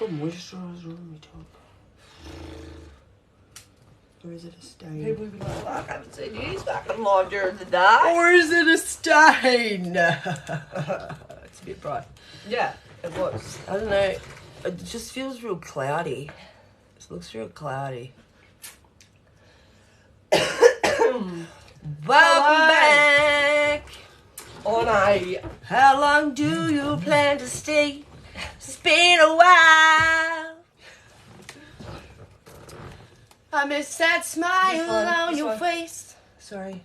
Put moisturiser on my top. Or is it a stain? People will be like, I haven't seen you fucking live during the day. Or is it a stain? It's a bit bright. Yeah, it was. I don't know. It just feels real cloudy. It looks real cloudy. Welcome back. On a... How long do you plan to stay? It's been a while. I miss that smile on your face. Sorry.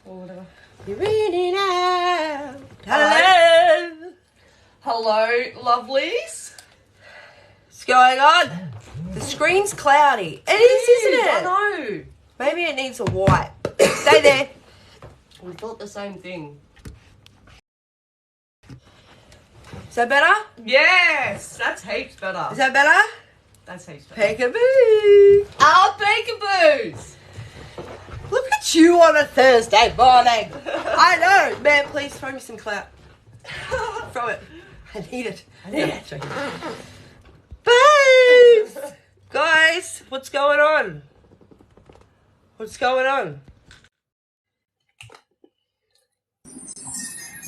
Or whatever. You're in and out. Hello. Hello, lovelies. What's going on? The screen's cloudy. It is, isn't it? I know. Maybe it needs a wipe. Stay there. We thought the same thing. Is that better? Yes, that's heaps better. Is that better? That's heaps better. Peekaboo. Our peekaboos. Look at you on a Thursday morning. I know. Man, please throw me some clout. Throw it. I need it. I need it. Babes! Guys, what's going on? What's going on?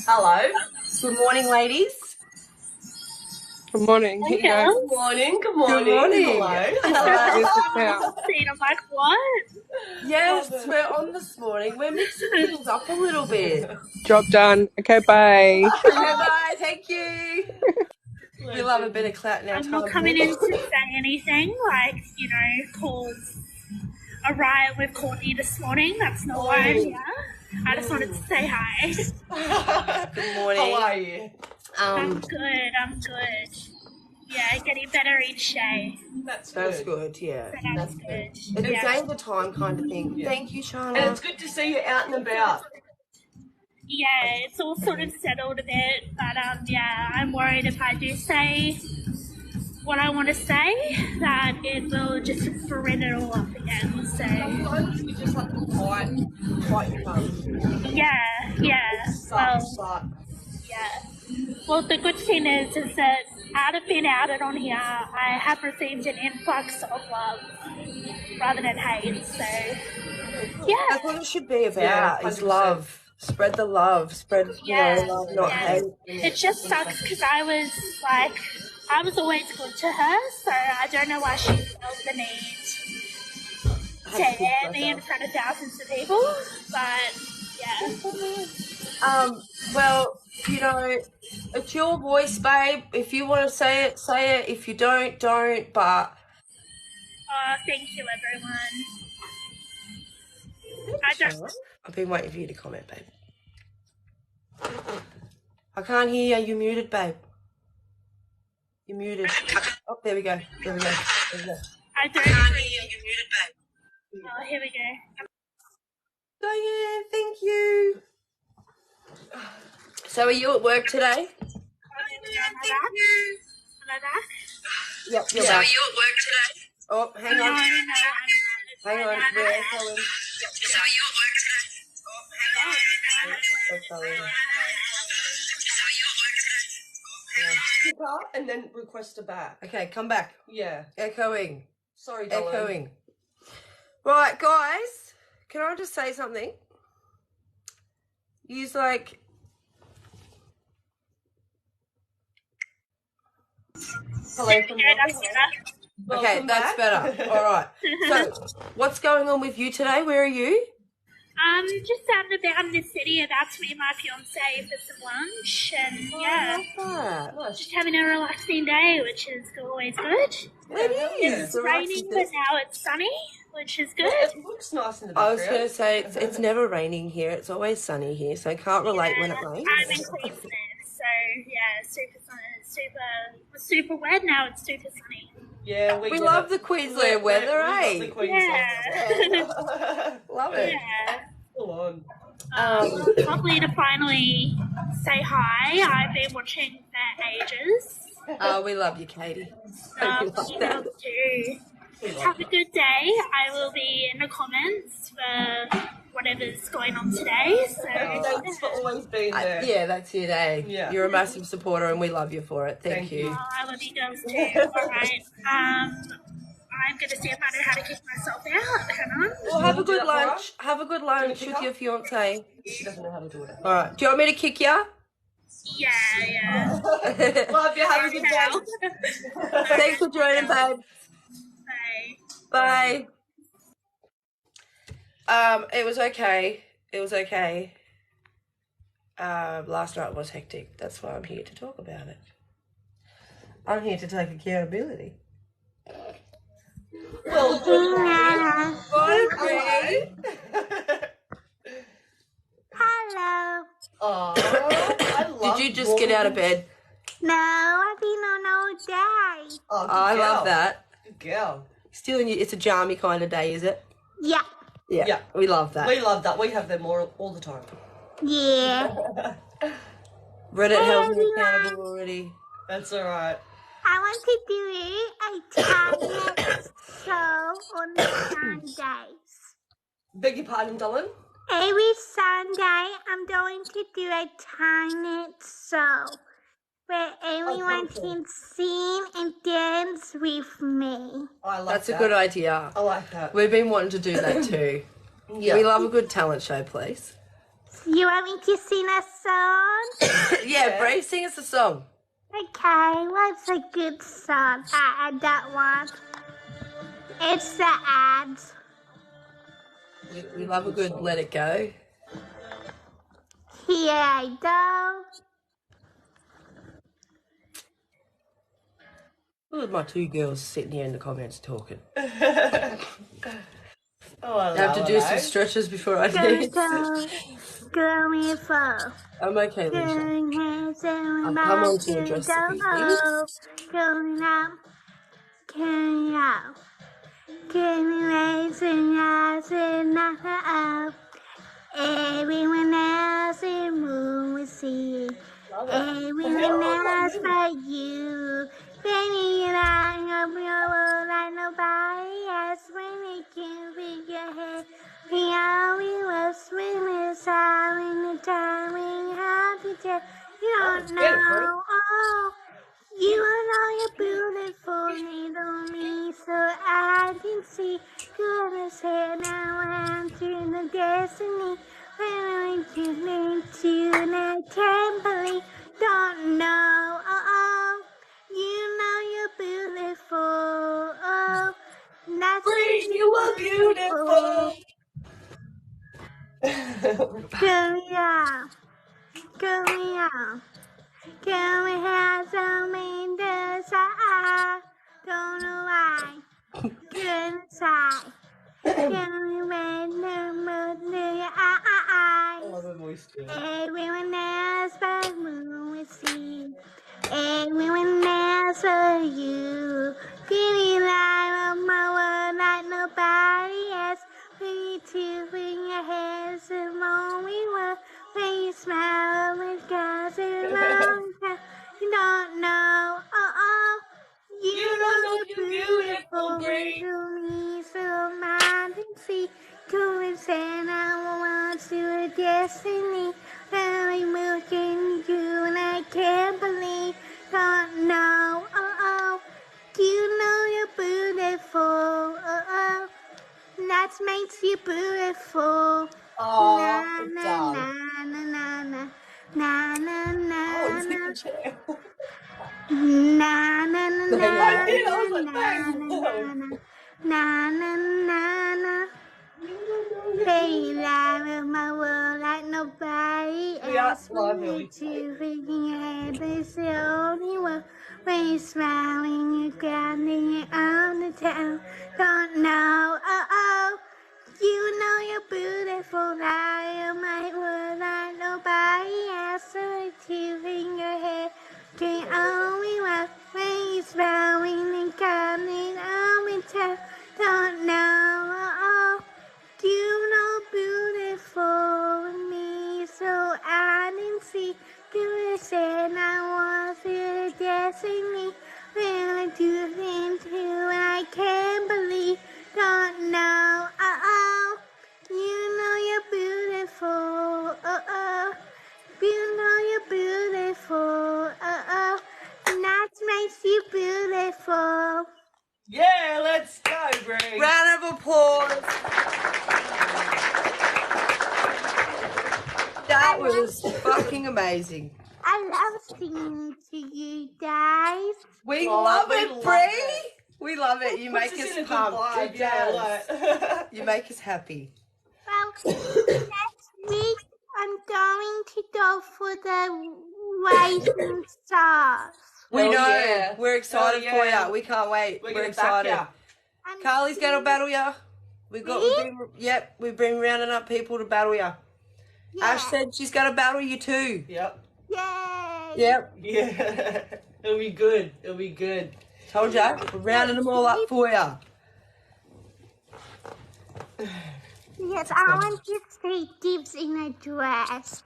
Hello. Good morning, ladies. Good morning. Good morning. Good morning. Good morning. Hello. I'm like, what? Yes, we're on this morning. We're mixing things up a little bit. Job done. Okay, bye. Okay, bye. Thank you. We love a bit of clout now. I'm not coming in to say anything, like, you know, cause a riot with Courtney this morning. That's not why I'm here. I just wanted to say hi. Good morning. How are you? I'm good. Yeah, getting better each day. That's good, yeah. So that's good. It's a day of the time kind of thing. Yeah. Thank you, Shana. And it's good to see you out and about. Yeah, it's all sort of settled a bit, but yeah, I'm worried if I do say what I want to say, that it will just bring it all up again. So Sometimes you just have to fight your tongue. yeah. Suck. Yeah. Well, the good thing is that out of being outed on here, I have received an influx of love rather than hate. So yeah. That's what it should be about, Yeah, is 100%. love. Spread the love. Spread, Yeah. love, not hate. It just sucks because I was always good to her, so I don't know why she felt the need to air me in front of thousands of people. But yeah. Well, you know, it's your voice, babe. If you want to say it, say it. If you don't, don't. But Oh, thank you, everyone. I've been waiting for you to comment, babe. I can't hear you. You're muted, babe. You're muted. Oh, there we go. There we go. I don't hear you. You're muted, babe. Oh, here we go. Diane, thank you. So are you at work today? Am I back? Yep, you're back. Are you at work today? Oh, hang on. No, I'm Hang not. on. We're echoing. So are you at work today? Oh, sorry. Pick up and then request a back. Okay, come back. Yeah. Echoing. Sorry, darling. Echoing. Right, guys, can I just say something? Use like... Hello from Yeah, that's better. Okay, that's better. All right. So, what's going on with you today? Where are you? Just out and about in the city, about to meet my fiance for some lunch, and yeah, That. just having a relaxing day, which is always good. It is. It's raining, but now it's sunny, which is good. It looks nice in the I background. was going to say, it's never raining here. It's always sunny here, so I can't relate when it rains. I'm in Queensland, so yeah, super sunny, super wet. Now it's super sunny. Yeah, We love the Queensland weather, eh? Yeah. Love it. Yeah. Full on. Lovely to finally say hi. I've been watching for ages. Oh, we love you, Katie. We love You that. love too. Have a good day. I will be in the comments for whatever's going on today. So Thanks for always being there. Yeah, that's it, eh? Yeah. You're a massive supporter and we love you for it. Thank you. I love you girls too. All right. I'm gonna see if I know how to kick myself out. Hang on. Well, have a do good that for her? lunch. Have a good lunch with your fiance. She doesn't know how to do it. All right. Do you want me to kick ya? Yeah. Love you. Have a good day. Thanks for joining, babe. Bye. Bye. It was okay. It was okay. Last night was hectic. That's why I'm here to talk about it. I'm here to take accountability. Well, Hello. oh, I love Did you just get out of bed? No, I've been on all day. Oh, good I girl. love that. Good girl. Still, it's a jammy kind of day, is it? Yeah. Yeah. We love that. We love that. We have them all the time. Yeah. Reddit held me accountable already. That's all right. I want to do a tiny show on the Sundays. Beg your pardon, darling? Every Sunday, I'm going to do a tiny show where everyone can sing and dance with me. I like That's that. a good idea. I like that. We've been wanting to do that too. Yeah. We love a good talent show, please. You want me to sing a song? Yeah, Bree, sing us a song. Okay, what's a good song? I add that one. It's the ads. We love a good Let It Go. Here I go. Look at my two girls sitting here in the comments talking. Oh, I I have to love do it, some eh? stretches before I Go, dance. go, go me for. I'm okay, Lisa. I'll come on to address the Going up, going out. Can you raise your eyes and knock her up? Everyone else in the room will see. Everyone else but you. Baby, you light up your world like nobody else. When you can figure your head, we always was swimming out in the time when you have to tell. You don't know, oh, you know you're beautiful, little me, so I can see. Goodness, head now I'm to the destiny. When I get to and I can't believe, don't know, oh, you know you're beautiful, oh, that's Bree, you are beautiful. Go yeah, go yeah. Can we have some in the side? Don't know why. Good inside. Can we make the mood in your I eyes? love her voice too. Everyone else but moon we see. Everyone else but you. Feeling like of my world like nobody else. We two bring your hands the moment we were. When you smile with guys around, you don't know, oh, you know you're beautiful, Bree. To me, so mind and see, to and send I want to a destiny. Very milking you, and I can't believe, don't know, oh, you know you're beautiful, oh, that makes you beautiful. Oh, Na it's na done. na na na na na na Oh, na it's the chair. na na na na I did. I was like, na bang. na na na na. Baby, live in my world like nobody We are else. live, When Ellie. you two freaking your head, it's the only one. When you're smiling, you're grounding, you're on the town. Don't know, oh. You know you're beautiful, I am my world like nobody else. So two finger head, can only walk when you smiling and coming on in town. Don't know, oh, you know beautiful me, so I didn't see. You said I was your destiny. When I do things too, I can't believe. looking amazing. I love singing to you guys. We Oh, love we it, love Bree. it. We love it. You make Puts us us in a good pumped. vibe, It yeah, does. like. You make us happy. Well, next week I'm going to go for the Rising Stars. We Hell know. yeah. We're excited Hell yeah. for you. We can't wait. We're We're gonna back excited. ya. I'm Carly's going to battle ya. We've been rounding up people to battle ya. Yeah. Ash said she's going to battle you too. Yep. Yay! Yep. Yeah. It'll be good. It'll be good. Told ya. We're rounding them all up for ya. Yes, I want to see Gibbs in a dress.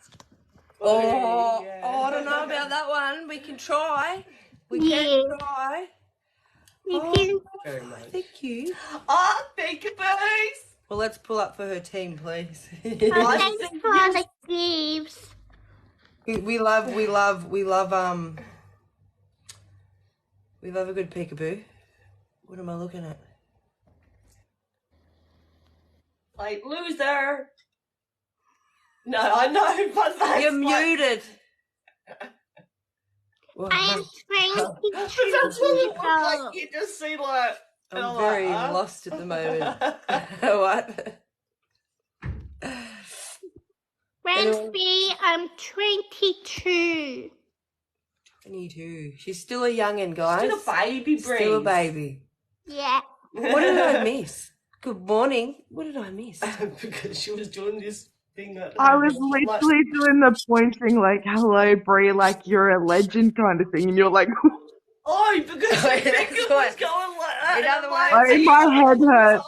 Oh, yeah. I don't know about that one. We can try. We Yeah. can try. You Oh. can Very much. Thank you. Oh, thank you, boys. Well, let's pull up for her team, please. thanks for the Gibbs. we love a good peekaboo. What am I looking at? Like, loser. No, I know, but that's You're like, muted. Well, I am trying to That's what it looked go. like. You just see like. I'm very lost at the moment. What? Wednesday, I'm 22. 22. She's still a youngin', guys. Still a baby, Bree. Still a baby. Yeah. What did I miss? Good morning. What did I miss? Because she was doing this thing. I was literally doing the pointing like, hello, Brie, like you're a legend kind of thing. And you're like, Oh, because Wait, Rebecca that's was what- going like that. In and other I'm words- my head hurts.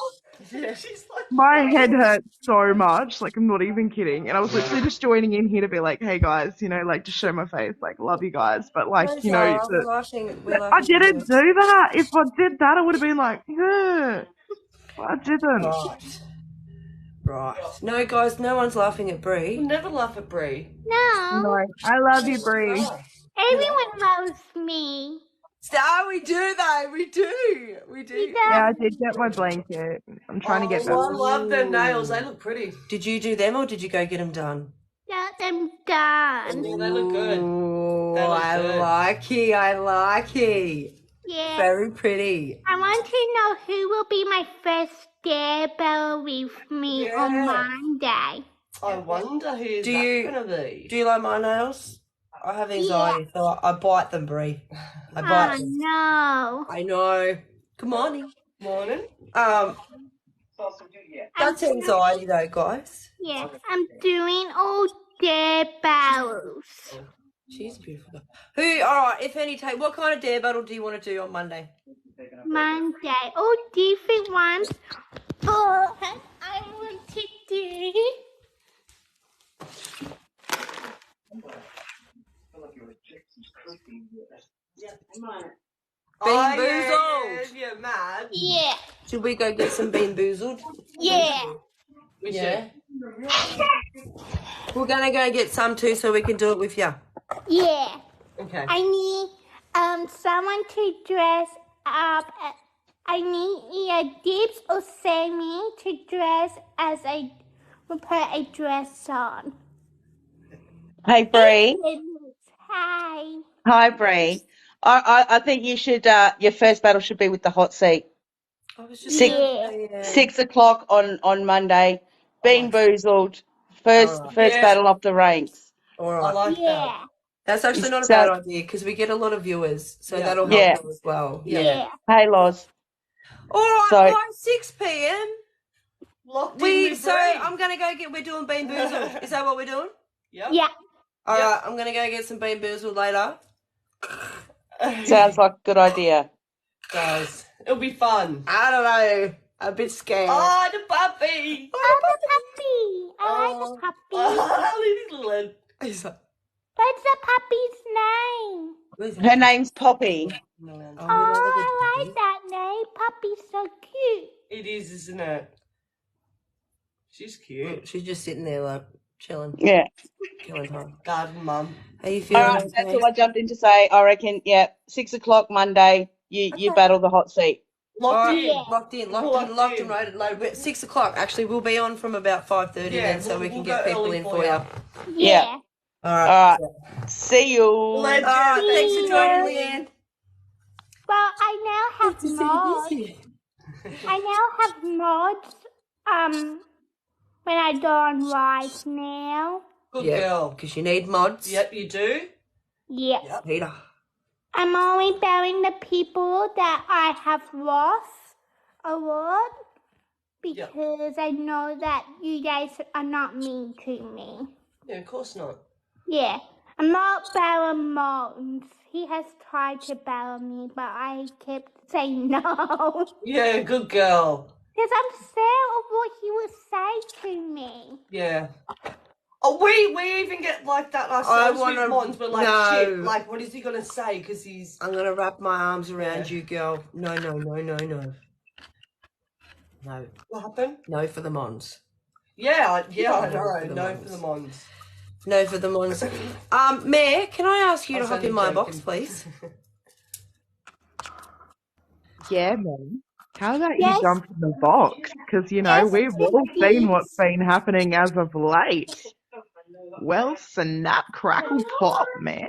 Yeah, she's like, My head hurts so much. Like, I'm not even kidding. And I was literally just joining in here to be like, hey, guys, you know, like, just show my face. Like, love you guys. But, like, you know, We're laughing. I didn't do that. If I did that, I would have been like, yeah. I didn't. Right. No, guys, no one's laughing at Brie. I'll never laugh at Brie. No. No, I love you, Brie. Everyone loves me. We do though. We do. We do. Yeah, I did get my blanket. I'm trying to get Oh, I that. love their nails. They look pretty. Did you do them or did you go get them done? Got them done. Yeah, they look good. Ooh, They look I good. like it. I like it. Yeah. Very pretty. I want to know who will be my first dare with me on Yeah. Monday. I wonder who's Do that you- gonna be. Do you like my nails? I have anxiety, so I bite them, Brie. I bite Oh them. no. I know. Good morning. Morning. That's anxiety though, guys. Yeah, I'm doing all dare battles. She's beautiful. Who? All right. If any, take. What kind of dare battle do you want to do on Monday? Monday. All different ones. Oh, I want to do. Bean yeah, boozled. yeah, mad. Yeah. Should we go get some bean boozled? Yeah. We Yeah. should. We're gonna go get some too, so we can do it with you. Yeah. Okay. I need someone to dress up. I need either Dips or Sammy to dress as put a dress on. Hey, Bree. Hi. Hi, Bree. I think you should, your first battle should be with the hot seat. I was just Yeah. 6 o'clock on Monday. Bean boozled. First Yeah. battle off the ranks. All I right. like that. Yeah. That's actually not a So- bad idea because we get a lot of viewers, so Yeah. that'll help Yeah. them as well. Yeah. Hey, Loz. All right, So- guys, 6 p.m. Locked in with So Bree. I'm gonna go get. We're doing bean boozled. Is that what we're doing? Yep. Yeah. All right, I'm gonna go get some bean boozled later. Sounds like a good idea. Guys, it'll be fun. I don't know. I'm a bit scared. Oh, the puppy. Oh, the puppy. I like the puppy. Oh, little one. He's like, What's the puppy's name? where's Her name's Poppy. Oh, we love a good Oh, I puppy. like that name. Puppy's so cute. It is, isn't it? She's cute. She's just sitting there like chilling, Yeah. killing time. Garden mum. How you All feeling? right, that's okay? all I jumped in to say. I reckon, 6 o'clock Monday, you battle the hot seat. Locked All right, in. Yeah. locked in, Locked locked in. and loaded. We're at 6 o'clock. Actually, we'll be on from about 5:30 Yeah, then, so we can we'll get go people early in for for ya. you. Yeah. All right. All right. See you. Legend. All right. Thanks for joining, Yeah. Leanne. Well, I now have mods. I now have mods. When I go on live now. Good Yeah, girl. because you need mods. Yep, you do. Yeah. Yep. Peter. I'm only bearing the people that I have lost a lot because I know that you guys are not mean to me. Yeah, of course not. Yeah. I'm not Baron Mones. He has tried to battle me, but I kept saying no. Yeah, good girl. Because I'm scared of what he would say to me. Yeah. Oh, we even get like that ourselves with Mons. We're like, no. shit, like, what is he going to say? Because he's... I'm going to wrap my arms around Yeah. you, girl. No. No. What happened? No for the Mons. Yeah, I No know. for the No Mons. for the Mons. No for the Mons. Mayor, can I ask you I to was hop only in my joking. box, please? Yeah, man. How about Yes. you jump in the box? Because, you know, Yes, we've all seen what's please. been happening as of late. Well, snap, crackle, pop, man.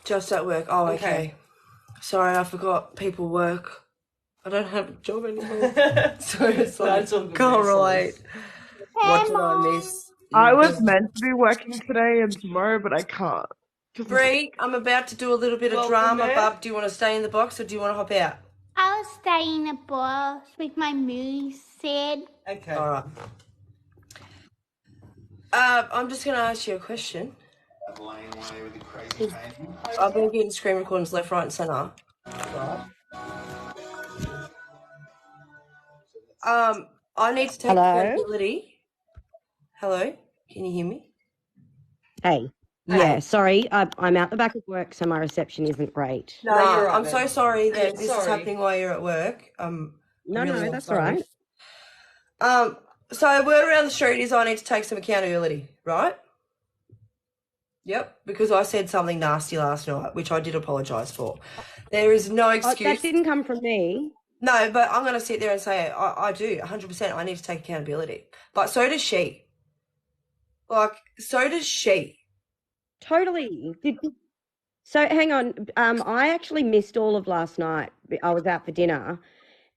Just at work. Oh, okay. Okay. Sorry, I forgot people work. I don't have a job anymore. So it's like, That's all good, can't that's relate. What did I Mom. miss? I was meant to be working today and tomorrow, but I can't. Bree, I'm about to do a little bit of Welcome, drama, Mayor. bub. Do you want to stay in the box or do you want to hop out? I'll stay in the box with my music. Okay. All right. I'm just going to ask you a question. I've been getting screen recordings left, right, and centre. Right. I need to take Hello? accountability. Hello, can you hear me? Hey. Hey. Yeah, sorry, I'm out the back of work, so my reception isn't great. No, you're right, I'm so man. sorry that this is Sorry. happening while you're at work. No, really that's sorry. all right. So word around the street is I need to take some accountability, right? Yep, because I said something nasty last night, which I did apologise for. There is no Oh, excuse. that didn't come from me. No, but I'm going to sit there and say I do, 100%. I need to take accountability. But so does she. Like, so does she. Totally. So hang on, I actually missed all of last night. I was out for dinner,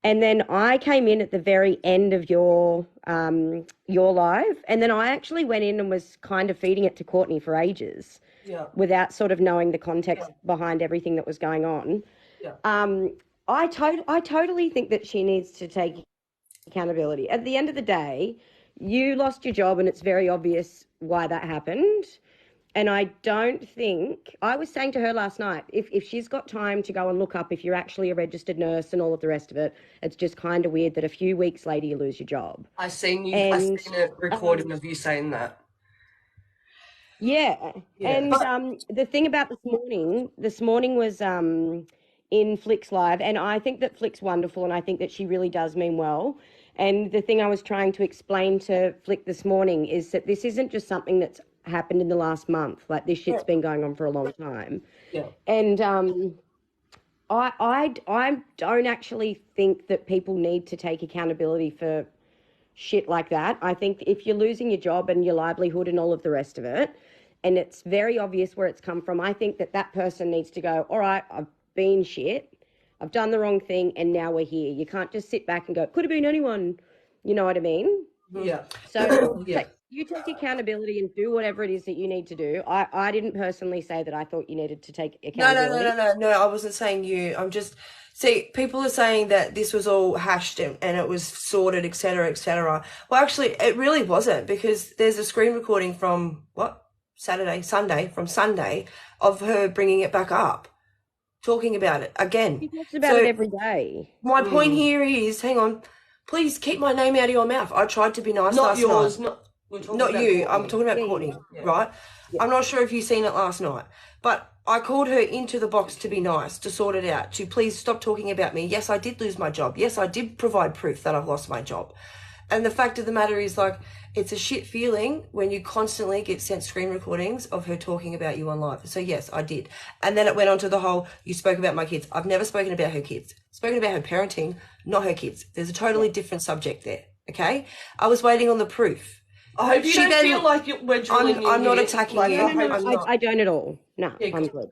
and then I came in at the very end of your live, and then I actually went in and was kind of feeding it to Courtney for ages Yeah. without sort of knowing the context behind everything that was going on. Yeah. I totally think that she needs to take accountability. At the end of the day, you lost your job, and it's very obvious why that happened. And I don't think, I was saying to her last night, if she's got time to go and look up if you're actually a registered nurse and all of the rest of it, it's just kind of weird that a few weeks later you lose your job. I seen And, a recording of you saying that. Yeah. Yeah. And the thing about this morning was in Flick's live, and I think that Flick's wonderful, and I think that she really does mean well. And the thing I was trying to explain to Flick this morning is that this isn't just something that's happened in the last month. Like, this shit's been going on for a long time. Yeah. And I don't actually think that people need to take accountability for shit like that. I think if you're losing your job and your livelihood and all of the rest of it, and it's very obvious where it's come from, I think that that person needs to go, all right, I've been shit, I've done the wrong thing, and now we're here. You can't just sit back and go, could have been anyone. You know what I mean? Yeah. So Yeah. you take accountability and do whatever it is that you need to do. I didn't personally say that I thought you needed to take accountability. No, I wasn't saying you. I'm just, see, people are saying that this was all hashed and it was sorted, etc., etc. Well, actually, it really wasn't, because there's a screen recording from, Sunday of her bringing it back up, talking about it again. She talks about So- it every day. My point here is, hang on, please keep my name out of your mouth. I tried to be nice Not last yours. night. We're talking Not about you. Courtney. I'm talking about Yeah, Courtney, yeah. right? I'm not sure if you've seen it last night, but I called her into the box to be nice, to sort it out, to please stop talking about me. Yes, I did lose my job. Yes, I did provide proof that I've lost my job. And the fact of the matter is, like, it's a shit feeling when you constantly get sent screen recordings of her talking about you on live. So yes, I did. And then it went on to the whole, you spoke about my kids. I've never spoken about her kids. Spoken about her parenting, not her kids. There's a totally different subject there, okay? I was waiting on the proof. I hope you She don't then- feel like we're drilling I'm not you. attacking Like, you. I No, hope no, not. I don't at all. No, Yeah, I'm good. good.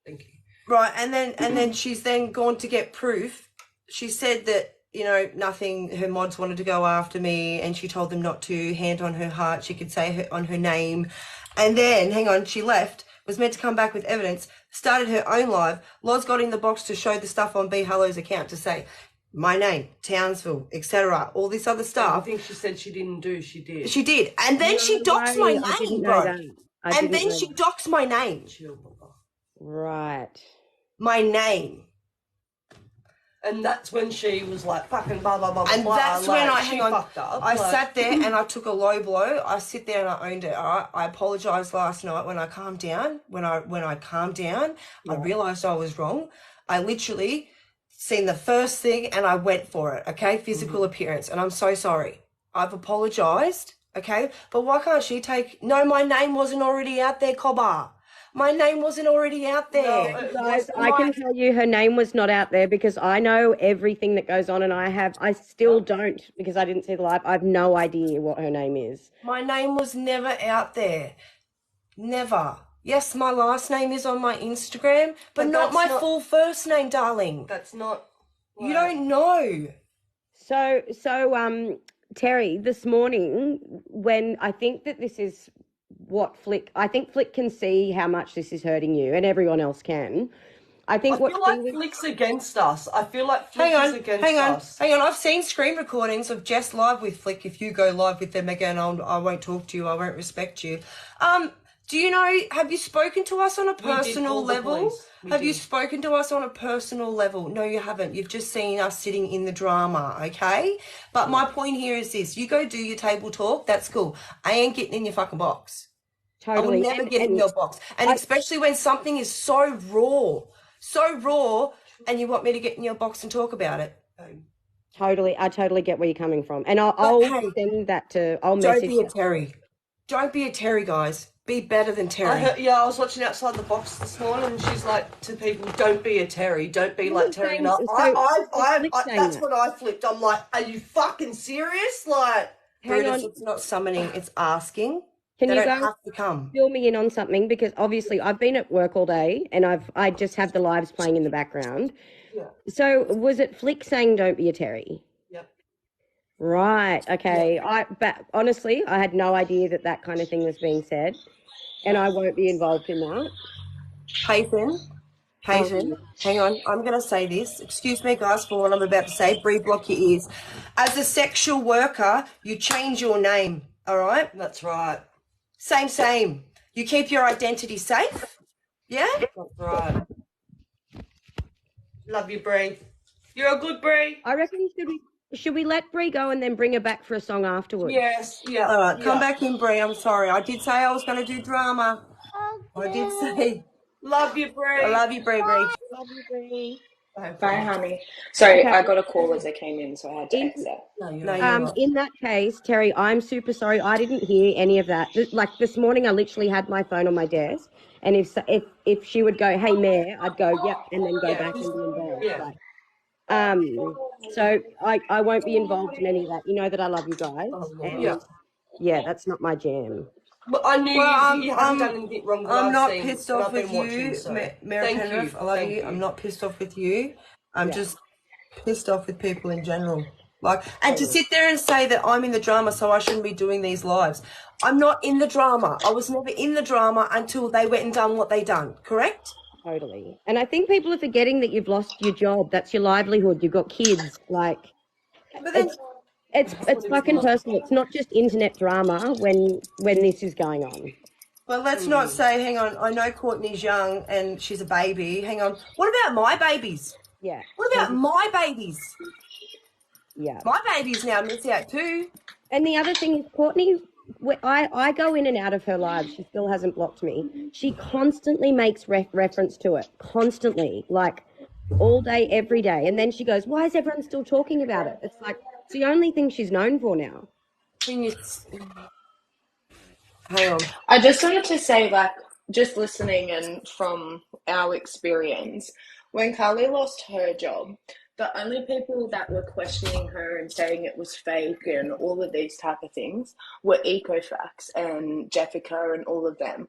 Thank you. Right, and then she's then gone to get proof. She said that, you know, nothing, her mods wanted to go after me, and she told them not to, hand on her heart, she could say on her name. And then, hang on, she left, was meant to come back with evidence, started her own live. Loz got in the box to show the stuff on B Hello's account to say, my name, Townsville, etc., all this other I stuff. think she said she didn't do. She did. She did. And then she doxed my I didn't name, know bro. that. I And didn't then know she that. doxed my name. Chill, Baba. Right. My name. And that's when she was like, fucking blah, blah, blah, And blah. that's like, when I, she hang on, fucked up. I like, sat there and I took a low blow. I sit there and I owned it, all right? I apologised last night when I calmed down. When I calmed down, I realised I was wrong. I literally seen the first thing and I went for it, okay? Physical appearance. And I'm so sorry. I've apologised, okay? But why can't she take... No, my name wasn't already out there, Cobber. My name wasn't already out there. No, Guys, I can tell you her name was not out there because I know everything that goes on, and I still don't, because I didn't see the live. I have no idea what her name is. My name was never out there. Never. Yes, my last name is on my Instagram, but But not that's my not- full first name, darling. That's not... You don't know. So, Terry, this morning, when I think that this is what I think Flick can see how much this is hurting you, and everyone else can. I think I feel like Flick's against us. I feel like Flick is against us. Hang on. I've seen screen recordings of Jess live with Flick. If you go live with them again, I won't talk to you. I won't respect you. Do you know, have you spoken to us on a personal call the level? police. Have you spoken to us on a personal level? No, you haven't. You've just seen us sitting in the drama, okay? But my point here is this. You go do your table talk. That's cool. I ain't getting in your fucking box. totally. I will never get in your box. And especially when something is so raw, and you want me to get in your box and talk about it. Totally. I totally get where you're coming from. And I'll hey, send that to, I'll Don't message be a Terry. Don't be a Terry, guys. Be better than Terry. I was watching Outside the Box this morning, and she's like to people, "Don't be a Terry. Don't be like Terry." And that's what I flipped. I'm like, "Are you fucking serious?" Like, Brutus, it's not summoning, it's asking. Can They you don't go have to come. fill me in on something? Because obviously I've been at work all day and I just have the lives playing in the background. Yeah. So was it Flick saying don't be a Terry? Yep. Right. Okay. But honestly, I had no idea that kind of thing was being said, and I won't be involved in that. Payton, hang on. I'm going to say this. Excuse me, guys, for what I'm about to say. Bree, block your ears. As a sexual worker, you change your name, all right? that's right. Same. You keep your identity safe, yeah? That's right. Love you, Bree. You're a good Bree. I reckon should we let Bree go and then bring her back for a song afterwards? Yes. Yeah. All right, come back in, Bree. I'm sorry. I did say I was going to do drama. I did say. Love you, Bree. I love you, Bree. Love you, Bree. Bye, honey. Sorry, Okay. I got a call as I came in, so I had to exit. No, you're not. In that case, Terry, I'm super sorry. I didn't hear any of that. Like this morning, I literally had my phone on my desk, and if she would go, "Hey, Mayor," I'd go, "Yep," and then go back and be involved. Yeah. Like, so I won't be involved in any of that. You know that I love you guys. And yeah, that's not my jam. But I knew you haven't done anything wrong. I'm not pissed off with you, Mary Thank Penrith. you. I love Thank you. you. I'm not pissed off with you. I'm just pissed off with people in general. Like, and to sit there and say that I'm in the drama, so I shouldn't be doing these lives. I'm not in the drama. I was never in the drama until they went and done what they done. Correct? Totally. And I think people are forgetting that you've lost your job. That's your livelihood. You've got kids. Like, But then, it's fucking personal. It's not just internet drama when this is going on. well, let's not say, hang on, I know Courtney's young and she's a baby. Hang on. What about my babies? Yeah. What about my babies? Yeah. My babies now miss out too. And the other thing is, Courtney, I go in and out of her live. She still hasn't blocked me. She constantly makes reference to it. Constantly. Like, all day, every day. And then she goes, why is everyone still talking about it? It's like, it's the only thing she's known for now. Hang on. I just wanted to say, like, just listening and from our experience, When Carly lost her job, the only people that were questioning her and saying it was fake and all of these type of things were Ecofax and Jessica and all of them.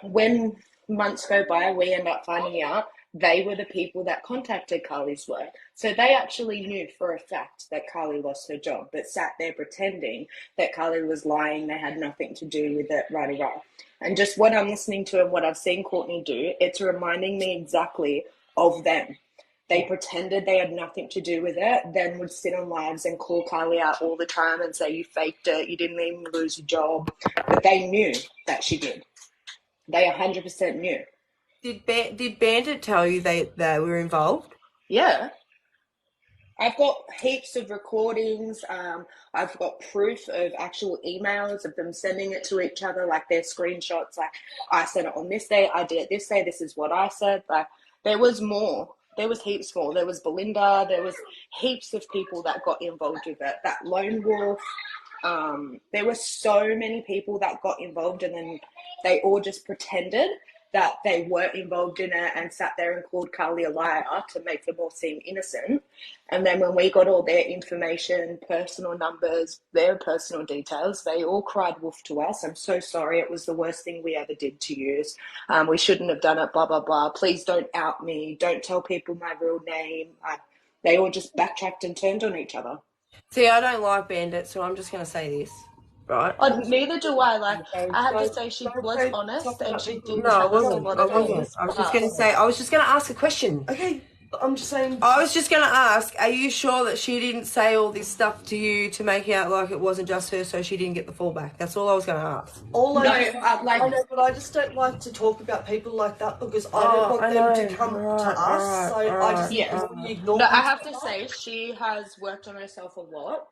When months go by, we end up finding out they were the people that contacted Carly's work. So they actually knew for a fact that Carly lost her job, but sat there pretending that Carly was lying, they had nothing to do with it, rah. And just what I'm listening to and what I've seen Courtney do, it's reminding me exactly of them. They pretended they had nothing to do with it, then would sit on lives and call Carly out all the time and say, you faked it, you didn't even lose your job. But they knew that she did. They 100% knew. Did Bandit tell you they were involved? Yeah. I've got heaps of recordings. I've got proof of actual emails of them sending it to each other, like their screenshots. Like, I sent it on this day, I did it this day, this is what I said. Like, there was more. There was heaps more. There was Belinda. There was heaps of people that got involved with it. That lone wolf. There were so many people that got involved, and then they all just pretended that they weren't involved in it and sat there and called Carly a liar to make them all seem innocent. And then when we got all their information, personal numbers, their personal details, they all cried wolf to us. I'm so sorry. It was the worst thing we ever did to you. We shouldn't have done it, blah, blah, blah. Please don't out me. Don't tell people my real name. They all just backtracked and turned on each other. See, I don't like Bandit, so I'm just going to say this. Right. Neither do I. Like, I have to say she was honest and she did. No, I wasn't. I was just going to say. I was just going to ask a question. Okay, I'm just saying. I was just going to ask. Are you sure that she didn't say all this stuff to you to make out like it wasn't just her, so she didn't get the fallback? That's all I was going to ask. I know, but I just don't like to talk about people like that because I don't want them to come to us. So I just ignore. No, I have to say she has worked on herself a lot.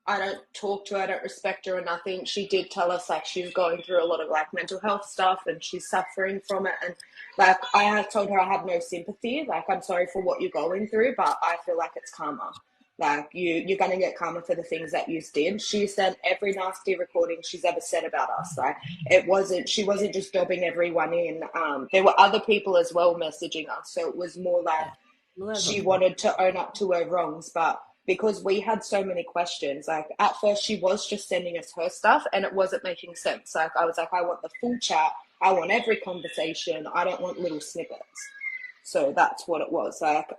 I don't talk to her, I don't respect her or nothing. She did tell us like she's going through a lot of like mental health stuff and she's suffering from it. And like I have told her I have no sympathy. Like, I'm sorry for what you're going through, but I feel like it's karma. Like you're gonna get karma for the things that you did. She sent every nasty recording she's ever said about us. Like she wasn't just dobbing everyone in. There were other people as well messaging us. So it was more like she wanted to own up to her wrongs, but because we had so many questions, like at first she was just sending us her stuff and it wasn't making sense. Like I was like, I want the full chat. I want every conversation. I don't want little snippets. So that's what it was. Like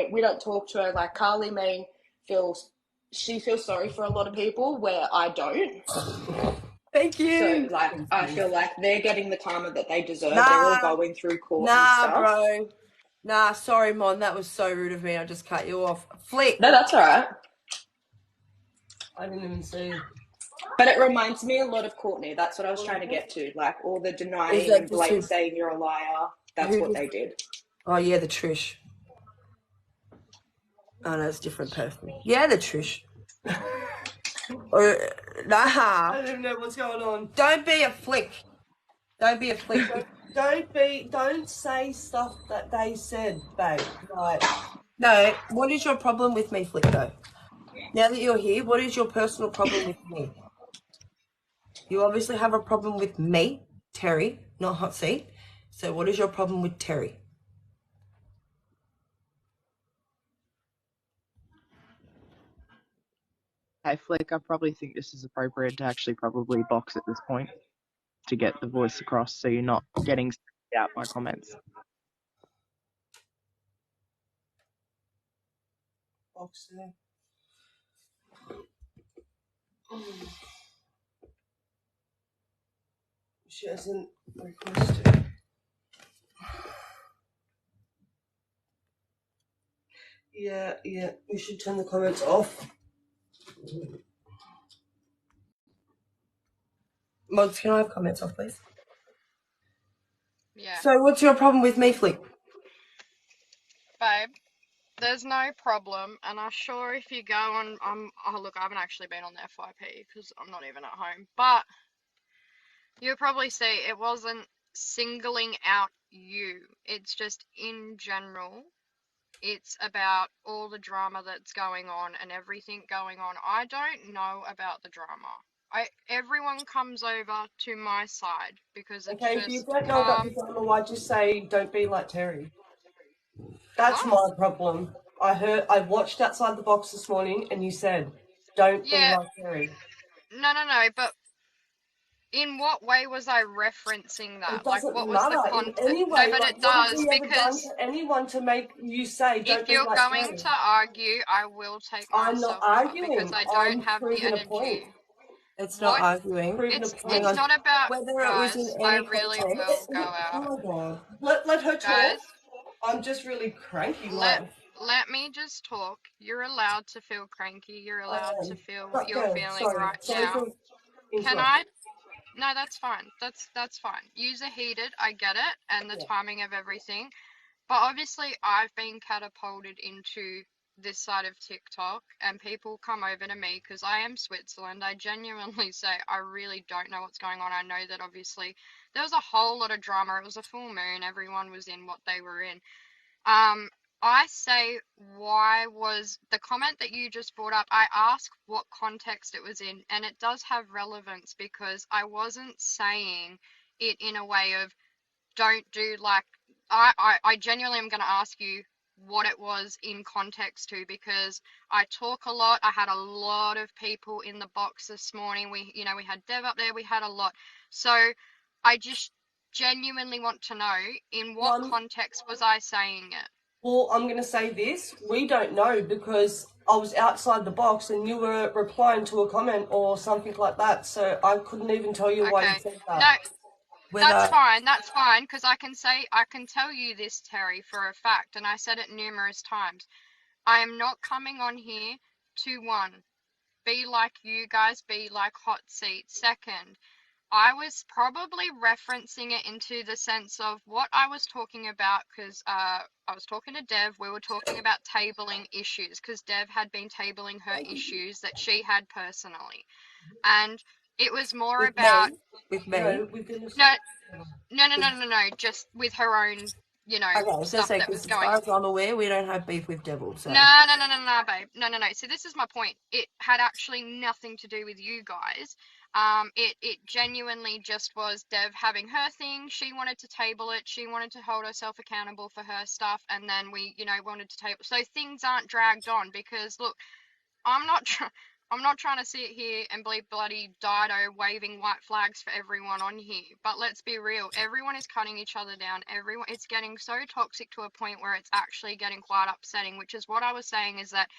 we don't talk to her. Like Carly may she feels sorry for a lot of people where I don't. Thank you. So like, I feel like they're getting the karma that they deserve. They're all going through court and stuff. Bro. Nah, sorry, Mon. That was so rude of me. I just cut you off. Flick. No, that's all right. I didn't even see. But it reminds me a lot of Courtney. That's what I was trying to get to. Like all the denying and Blake saying you're a liar. That's what they did. Oh, yeah, the Trish. Oh, no, it's a different person. Yeah, the Trish. Nah. I don't even know what's going on. Don't be a flick. Don't be a flick. Don't say stuff that they said, babe. Like, no, what is your problem with me, Flick, though? Now that you're here, what is your personal problem with me? You obviously have a problem with me, Terry, not Hot Seat. So what is your problem with Terry? Hey, Flick, I probably think this is appropriate to actually probably box at this point to get the voice across so you're not getting out my comments. box there. She hasn't requested. Yeah, we should turn the comments off. Mods, can I have comments off, please? Yeah. So what's your problem with me, Flick? Babe, there's no problem, and I'm sure if you go on, look, I haven't actually been on the FYP because I'm not even at home, but you'll probably see it wasn't singling out you. It's just in general. It's about all the drama that's going on and everything going on. I don't know about the drama. Everyone comes over to my side because it's Okay, if you just don't know about the drama, why just say don't be like Terry? That's what? my problem. I watched Outside the Box this morning, and you said don't be Yeah, like Terry. no, but in what way was I referencing It that? Like, doesn't what was the matter in context? any No, way. but Like, it what have does we ever done because to anyone to make you say if don't be you're like going Terry? to argue, I will take I'm not myself out because arguing. I don't I'm have the proving a point. energy. It's not What? arguing. Proving a Hang It's point. on. not about Whether it was in guys. I any really context. will go Oh out. my god. Let her talk. Guys, I'm just really cranky. let Like let me just talk. You're allowed to feel cranky. You're I allowed to am. feel what But you're go. feeling Sorry. right Sorry now. for Can interrupting. I? No, that's fine. That's fine. User heated, I get it, and the Yeah. timing of everything. But obviously, I've been catapulted into this side of TikTok, and people come over to me because I am Switzerland. I genuinely say I really don't know what's going on. I know that obviously there was a whole lot of drama. It was a full moon. Everyone was in what they were in. I say, why was the comment that you just brought up? I ask what context it was in, and it does have relevance because I wasn't saying it in a way of don't do like I genuinely am going to ask you what it was in context to because I talk a lot. I had a lot of people in the box this morning. We had Dev up there. We had a lot. So I just genuinely want to know in what context was I saying it? Well, I'm going to say this. We don't know because I was outside the box and you were replying to a comment or something like that. So I couldn't even tell you why you Okay. said that. No, that's fine, because I can tell you this, Terry, for a fact, and I said it numerous times. I am not coming on here to, one, be like you guys, be like Hot Seat. Second, I was probably referencing it into the sense of what I was talking about, because I was talking to Dev. We were talking about tabling issues, because Dev had been tabling her issues that she had personally. And it was more With about... With me? No, just with her own, Okay, stuff that was as going. far as I'm aware, we don't have beef with Devil. So. No, babe. No. So this is my point. It had actually nothing to do with you guys. It genuinely just was Dev having her thing. She wanted to table it. She wanted to hold herself accountable for her stuff, and then we, wanted to table. So things aren't dragged on because look, I'm not trying to sit here and be bloody Dido waving white flags for everyone on here. But let's be real. Everyone is cutting each other down. It's getting so toxic to a point where it's actually getting quite upsetting, which is what I was saying is that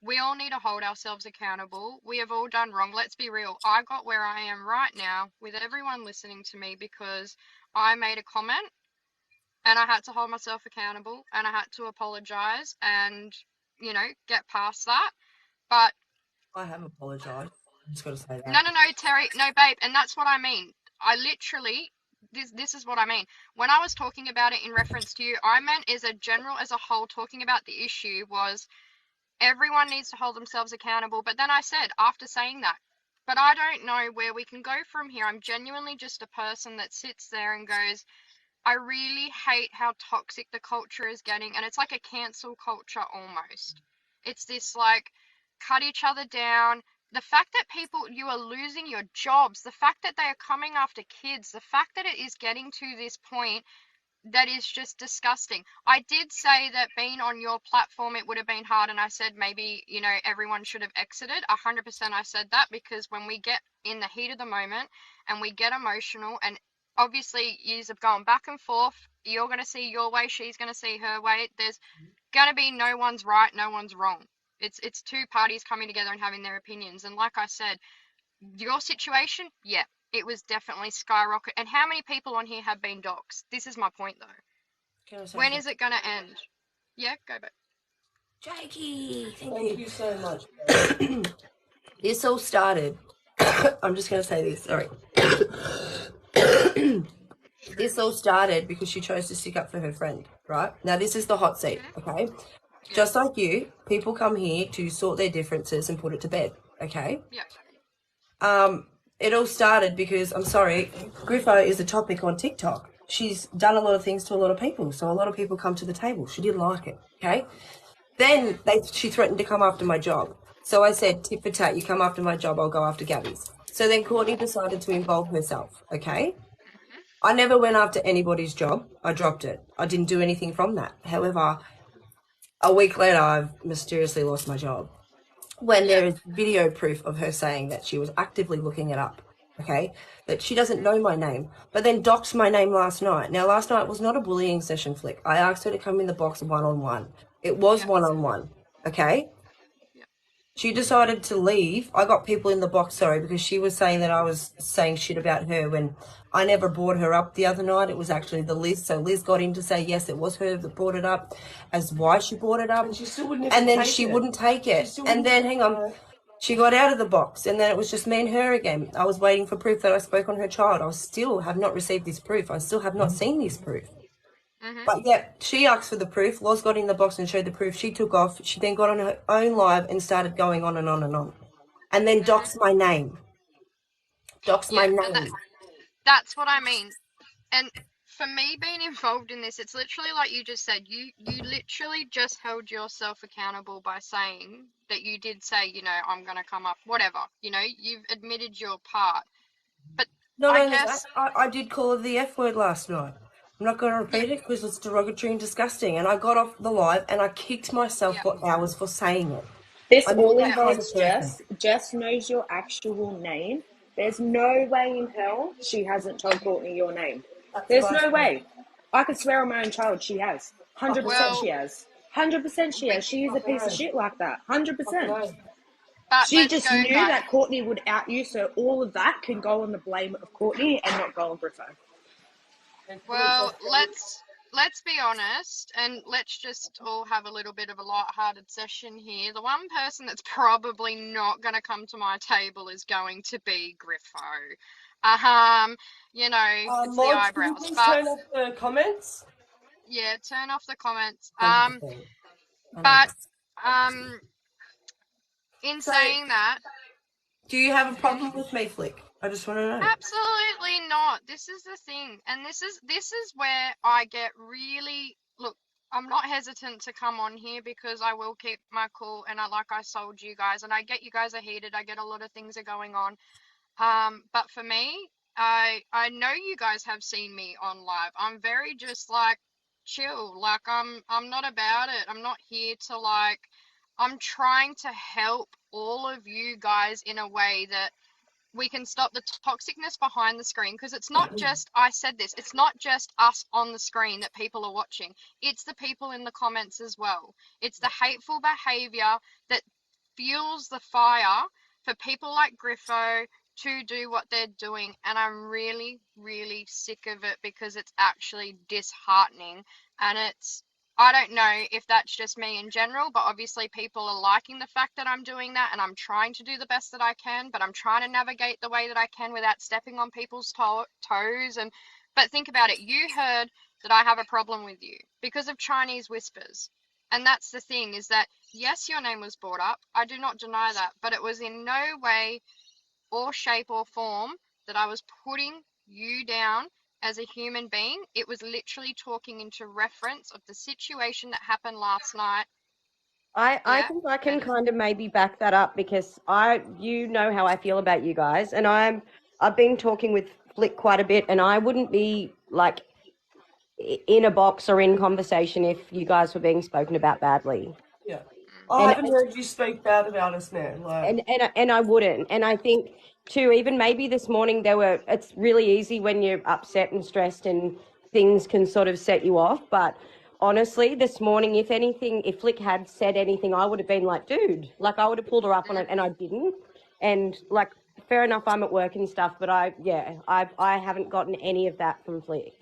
we all need to hold ourselves accountable. We have all done wrong. Let's be real. I got where I am right now with everyone listening to me because I made a comment and I had to hold myself accountable and I had to apologize and, get past that. But I have apologised. I'm just got to say that. No, Terry, no, babe, and that's what I mean. I literally, this is what I mean. When I was talking about it in reference to you, I meant as a whole, talking about the issue was everyone needs to hold themselves accountable. But then I said, after saying that, but I don't know where we can go from here. I'm genuinely just a person that sits there and goes, I really hate how toxic the culture is getting, and it's like a cancel culture almost. It's this like cut each other down. The fact that you are losing your jobs, the fact that they are coming after kids, the fact that it is getting to this point that is just disgusting. I did say that being on your platform, it would have been hard, and I said maybe, everyone should have exited. 100% I said that because when we get in the heat of the moment and we get emotional, and obviously yous have gone back and forth, you're going to see your way, she's going to see her way. There's going to be no one's right, no one's wrong. It's two parties coming together and having their opinions. And like I said, your situation, yeah, it was definitely skyrocket. And how many people on here have been doxxed? This is my point, though. When is it going to end? Yeah, go back. Jakey, thank you so much. This all started. I'm just going to say this. Sorry. This all started because she chose to stick up for her friend, right? Now, this is the hot seat, okay? Just like you, people come here to sort their differences and put it to bed, okay? Yeah. It all started because, I'm sorry, Griffo is a topic on TikTok. She's done a lot of things to a lot of people, so a lot of people come to the table. She didn't like it, okay? Then she threatened to come after my job. So I said, tit for tat, you come after my job, I'll go after Gabby's. So then Courtney decided to involve herself, okay? I never went after anybody's job. I dropped it. I didn't do anything from that. However, a week later, I've mysteriously lost my job. When there is video proof of her saying that she was actively looking it up, okay? That she doesn't know my name, but then doxed my name last night. Now, last night was not a bullying session, Flick. I asked her to come in the box one-on-one. It was one-on-one, okay? She decided to leave. I got people in the box, sorry, because she was saying that I was saying shit about her when I never brought her up the other night. It was actually the Liz. So Liz got in to say, yes, it was her that brought it up, as why she brought it up. And she still wouldn't And then she wouldn't take it. And then, hang on, she got out of the box. And then it was just me and her again. I was waiting for proof that I spoke on her child. I still have not received this proof. I still have not seen this proof. But yet she asked for the proof. Loz got in the box and showed the proof. She took off. She then got on her own live and started going on and on and on. And then doxed my name. Doxed my name. That's what I mean. And for me being involved in this, it's literally like you just said, you literally just held yourself accountable by saying that you did say, you know, I'm going to come up, whatever. You know, you've admitted your part. But Not I only guess... that, I did call her the F word last night. I'm not going to repeat it because it's derogatory and disgusting. And I got off the live and I kicked myself for hours for saying it. This I'm all that kind of involves person. Jess knows your actual name. There's no way in hell she hasn't told Courtney your name. There's no way. I could swear on my own child she has. 100% she has. 100% she has. She is a piece of shit like that. 100%. But She just go knew back. that Courtney would out you, so all of that can go on the blame of Courtney and not go on Griffo. Well, let's be honest, and let's just all have a little bit of a light-hearted session here. The one person that's probably not going to come to my table is going to be Griffo. You know, it's the Mods, eyebrows. can you please But turn off the comments? yeah, turn off the comments. 100%. But in saying that, do you have a problem with me, Flick? I just want to know. absolutely not. This is the thing, and this is where I get really look. I'm not hesitant to come on here because I will keep my cool, and like I told you guys, and I get you guys are heated. I get a lot of things are going on. But for me, I know you guys have seen me on live. I'm very just like chill. Like I'm not about it. I'm not here to like. I'm trying to help all of you guys in a way that we can stop the toxicness behind the screen, because it's not just, I said this, it's not just us on the screen that people are watching. It's the people in the comments as well. It's the hateful behavior that fuels the fire for people like Griffo to do what they're doing. And I'm really, really sick of it because it's actually disheartening. And I don't know if that's just me in general, but obviously people are liking the fact that I'm doing that, and I'm trying to do the best that I can, but I'm trying to navigate the way that I can without stepping on people's toes. But think about it. You heard that I have a problem with you because of Chinese whispers. And that's the thing, is that, yes, your name was brought up. I do not deny that, but it was in no way or shape or form that I was putting you down as a human being. It was literally talking into reference of the situation that happened last night. I think I can kind of maybe back that up, because you know how I feel about you guys, and I've been talking with Flick quite a bit, and I wouldn't be like in a box or in conversation if you guys were being spoken about badly. Yeah. I haven't heard you speak bad about us, man. Like... And I wouldn't. And I think too, even maybe this morning it's really easy when you're upset and stressed and things can sort of set you off. But honestly, this morning, if anything, if Flick had said anything, I would have been like, dude, like I would have pulled her up on it, and I didn't. And like, fair enough, I'm at work and stuff, but I haven't gotten any of that from Flick.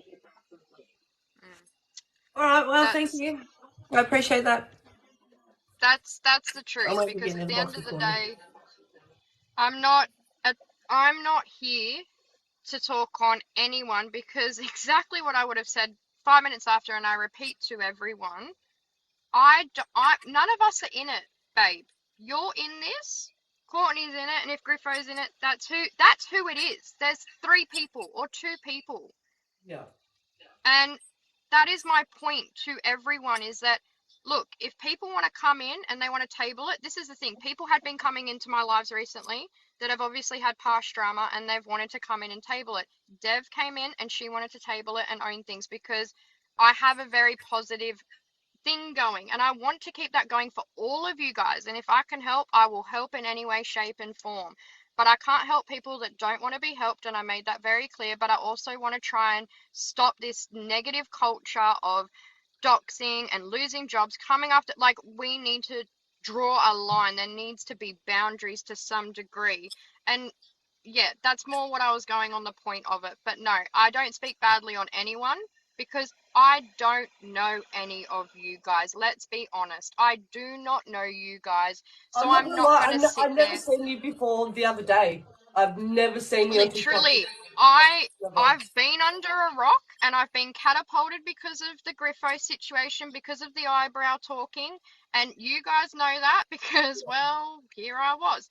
All right, well, thank you. I appreciate that. That's the truth, because at the end of the day, I'm not here to talk on anyone, because exactly what I would have said 5 minutes after, and I repeat to everyone, none of us are in it, babe. You're in this, Courtney's in it, and if Griffo's in it, that's who it is. There's 3 people or 2 people. Yeah. And that is my point to everyone, is that, look, if people want to come in and they want to table it, this is the thing. People had been coming into my lives recently. that have obviously had past drama and they've wanted to come in and table it. Dev came in and she wanted to table it and own things because I have a very positive thing going and I want to keep that going for all of you guys. And if I can help, I will help in any way, shape, and form. But I can't help people that don't want to be helped, and I made that very clear. But I also want to try and stop this negative culture of doxing and losing jobs coming after. Like, we need to draw a line. There needs to be boundaries to some degree. And yeah, that's more what I was going on the point of it. But no, I don't speak badly on anyone because I don't know any of you guys. Let's be honest. I do not know you guys. So I'm not going to sit I've never seen you before the other day. I've never seen you on TikTok. Literally, I've been under a rock and I've been catapulted because of the Griffo situation, because of the eyebrow talking. And you guys know that because, well, here I was.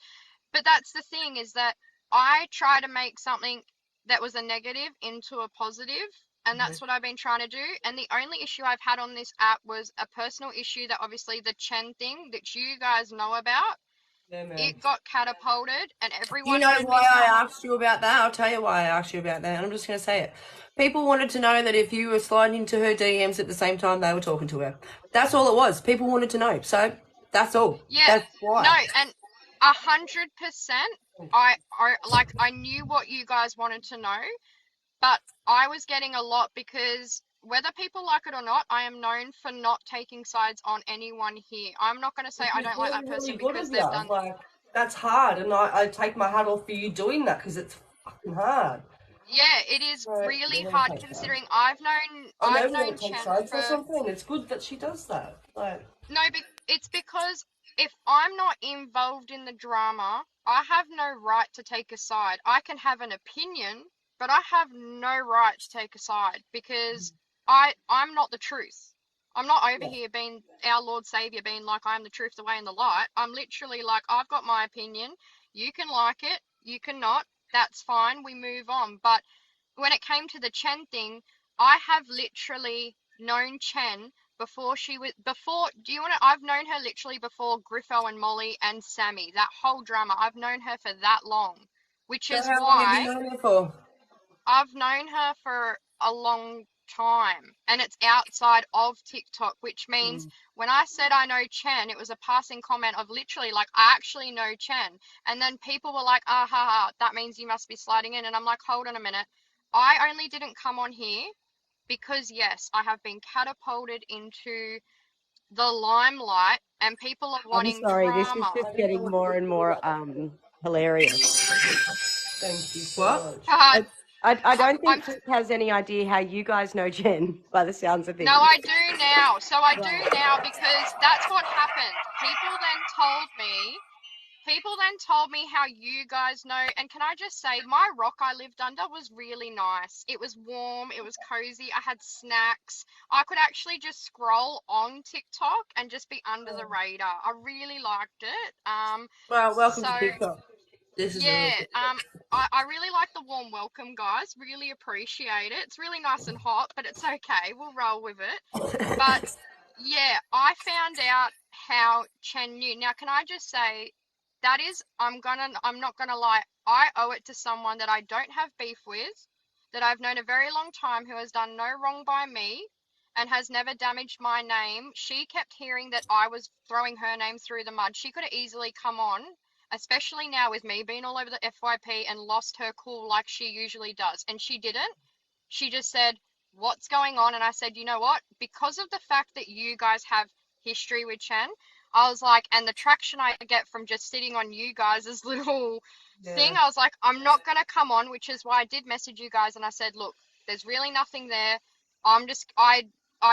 But that's the thing, is that I try to make something that was a negative into a positive. And that's what I've been trying to do. And the only issue I've had on this app was a personal issue that obviously the Chen thing that you guys know about. Yeah, man. It got catapulted and everyone. You know why I asked you about that? I'll tell you why I asked you about that. And I'm just going to say it. People wanted to know that if you were sliding into her DMs at the same time they were talking to her. That's all it was. People wanted to know. So that's all. Yeah. That's why. No, and 100%. I knew what you guys wanted to know, but I was getting a lot because whether people like it or not, I am known for not taking sides on anyone here. I'm not going to say I don't like that person because they've done. Like, that's hard, and I take my hat off for you doing that because it's fucking hard. Yeah, it is really hard considering I've known Chen for something. It's good that she does that. Like, no, it's because if I'm not involved in the drama, I have no right to take a side. I can have an opinion, but I have no right to take a side because I'm not the truth. I'm not over here being our Lord Savior, being like I'm the truth, the way, and the light. I'm literally like, I've got my opinion. You can like it. You cannot. That's fine. We move on. But when it came to the Chen thing, I have literally known Chen before I've known her literally before Griffo and Molly and Sammy, that whole drama. I've known her for that long, which is how long have you known her for? I've known her for a long time, and it's outside of TikTok, which means when I said I know Chen, it was a passing comment of literally like, I actually know Chen. And then people were like, that means you must be sliding in. And I'm like, hold on a minute. I only didn't come on here because, yes, I have been catapulted into the limelight and people are wanting drama. This is just getting more and more hilarious. Thank you so much. I don't think Tick has any idea how you guys know Jen, by the sounds of things. No, I do now. So I do now because that's what happened. People then told me how you guys know. And can I just say, my rock I lived under was really nice. It was warm. It was cozy. I had snacks. I could actually just scroll on TikTok and just be under the radar. I really liked it. Well, welcome to TikTok. I really like the warm welcome, guys. Really appreciate it. It's really nice and hot, but it's okay. We'll roll with it. But yeah, I found out how Chen knew. Now, can I just say, I'm not gonna lie. I owe it to someone that I don't have beef with, that I've known a very long time, who has done no wrong by me and has never damaged my name. She kept hearing that I was throwing her name through the mud. She could have easily come on, especially now with me being all over the FYP, and lost her cool like she usually does. And she didn't. She just said, what's going on? And I said, you know what? Because of the fact that you guys have history with Chen, I was like, and the traction I get from just sitting on you guys' little thing, I was like, I'm not going to come on, which is why I did message you guys. And I said, look, there's really nothing there. I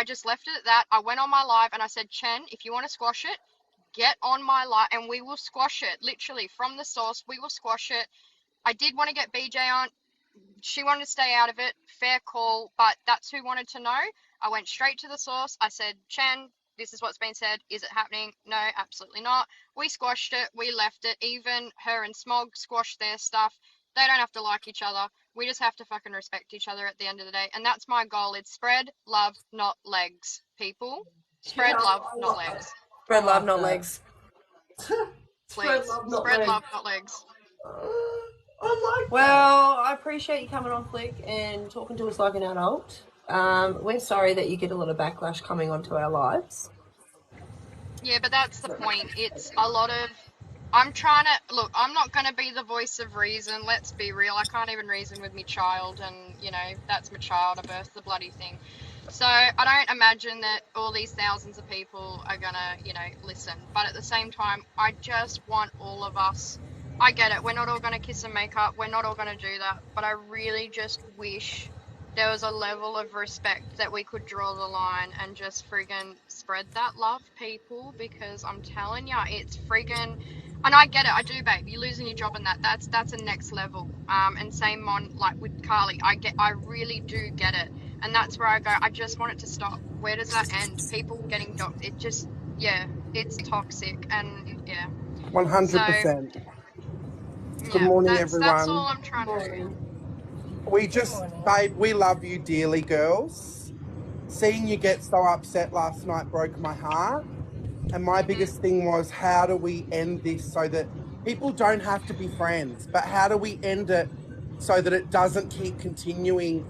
just left it at that. I went on my live and I said, Chen, if you want to squash it, get on my live and we will squash it. Literally from the source, we will squash it. I did want to get BJ on. She wanted to stay out of it. Fair call, but that's who wanted to know. I went straight to the source. I said, Chen, this is what's been said. Is it happening? No, absolutely not. We squashed it. We left it. Even her and Smog squashed their stuff. They don't have to like each other. We just have to fucking respect each other at the end of the day. And that's my goal. It's spread love, not legs, people. Spread love, not legs. Spread love, not legs. Please. Spread love, not legs. I like Well, I appreciate you coming on Flick and talking to us like an adult. We're sorry that you get a lot of backlash coming onto our lives. Yeah, but that's the point. It's a lot of. I'm trying to look. I'm not going to be the voice of reason. Let's be real. I can't even reason with my child, and that's my child. I birthed the bloody thing. So I don't imagine that all these thousands of people are gonna, listen. But at the same time, I just want all of us. I get it. We're not all gonna kiss and make up. We're not all gonna do that. But I really just wish there was a level of respect that we could draw the line and just friggin' spread that love, people. Because I'm telling ya, it's friggin'. And I get it. I do, babe. You're losing your job and that's a next level. And same on like with Carly. I really do get it. And that's where I go, I just want it to stop. Where does that end? People getting docked. It just, it's toxic. And, 100%. So, Good morning, everyone. That's all I'm trying to do. Babe, we love you dearly, girls. Seeing you get so upset last night broke my heart. And my biggest thing was, how do we end this so that people don't have to be friends? But how do we end it so that it doesn't keep continuing?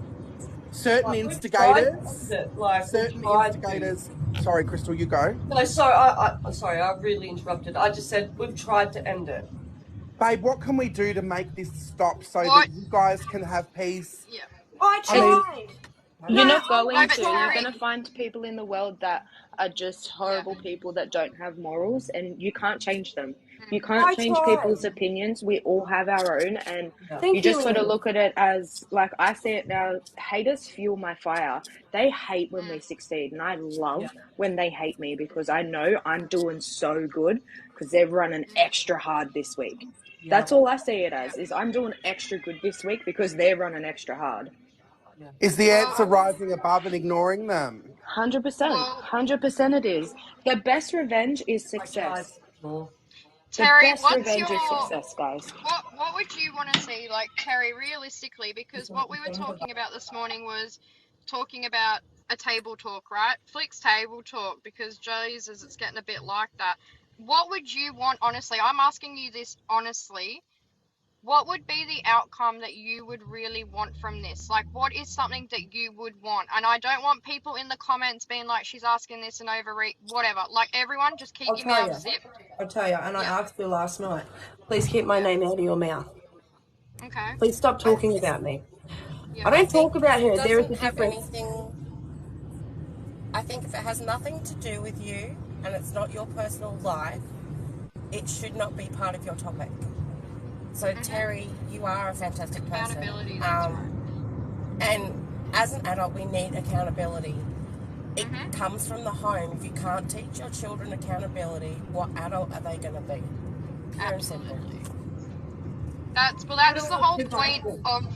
Certain instigators. Sorry, Crystal, you go. No, sorry, I really interrupted. I just said we've tried to end it. Babe, what can we do to make this stop so that you guys can have peace? Yeah. I tried. You're not going to. You're going to find people in the world that are just horrible people that don't have morals, and you can't change them. You can't change people's opinions. We all have our own, and you just got to look at it as, like I say it now, haters fuel my fire. They hate when we succeed, and I love when they hate me because I know I'm doing so good because they're running extra hard this week. That's all I see it as, is I'm doing extra good this week because they're running extra hard. Is the answer rising above and ignoring them? 100%. 100% it is. The best revenge is success. Terry, the best revenge is success, guys. What would you want to see, like, Terry, realistically? Because what we were talking about this morning was talking about a table talk, right? Flick's table talk, because Jesus, it's getting a bit like that. What would you want, honestly? I'm asking you this honestly. What would be the outcome that you would really want from this? Like, what is something that you would want? And I don't want people in the comments being like, she's asking this and whatever. Like, everyone, just keep your mouth zipped. I'll tell you, and I asked you last night, please keep my name out of your mouth. Okay. Please stop talking about me. I don't talk about her. There is a difference. I think if it has nothing to do with you and it's not your personal life, it should not be part of your topic. So Terry, you are a fantastic person. Accountability, that's right. And as an adult, we need accountability. It comes from the home. If you can't teach your children accountability, what adult are they going to be? Pure and simple. That's the whole point of.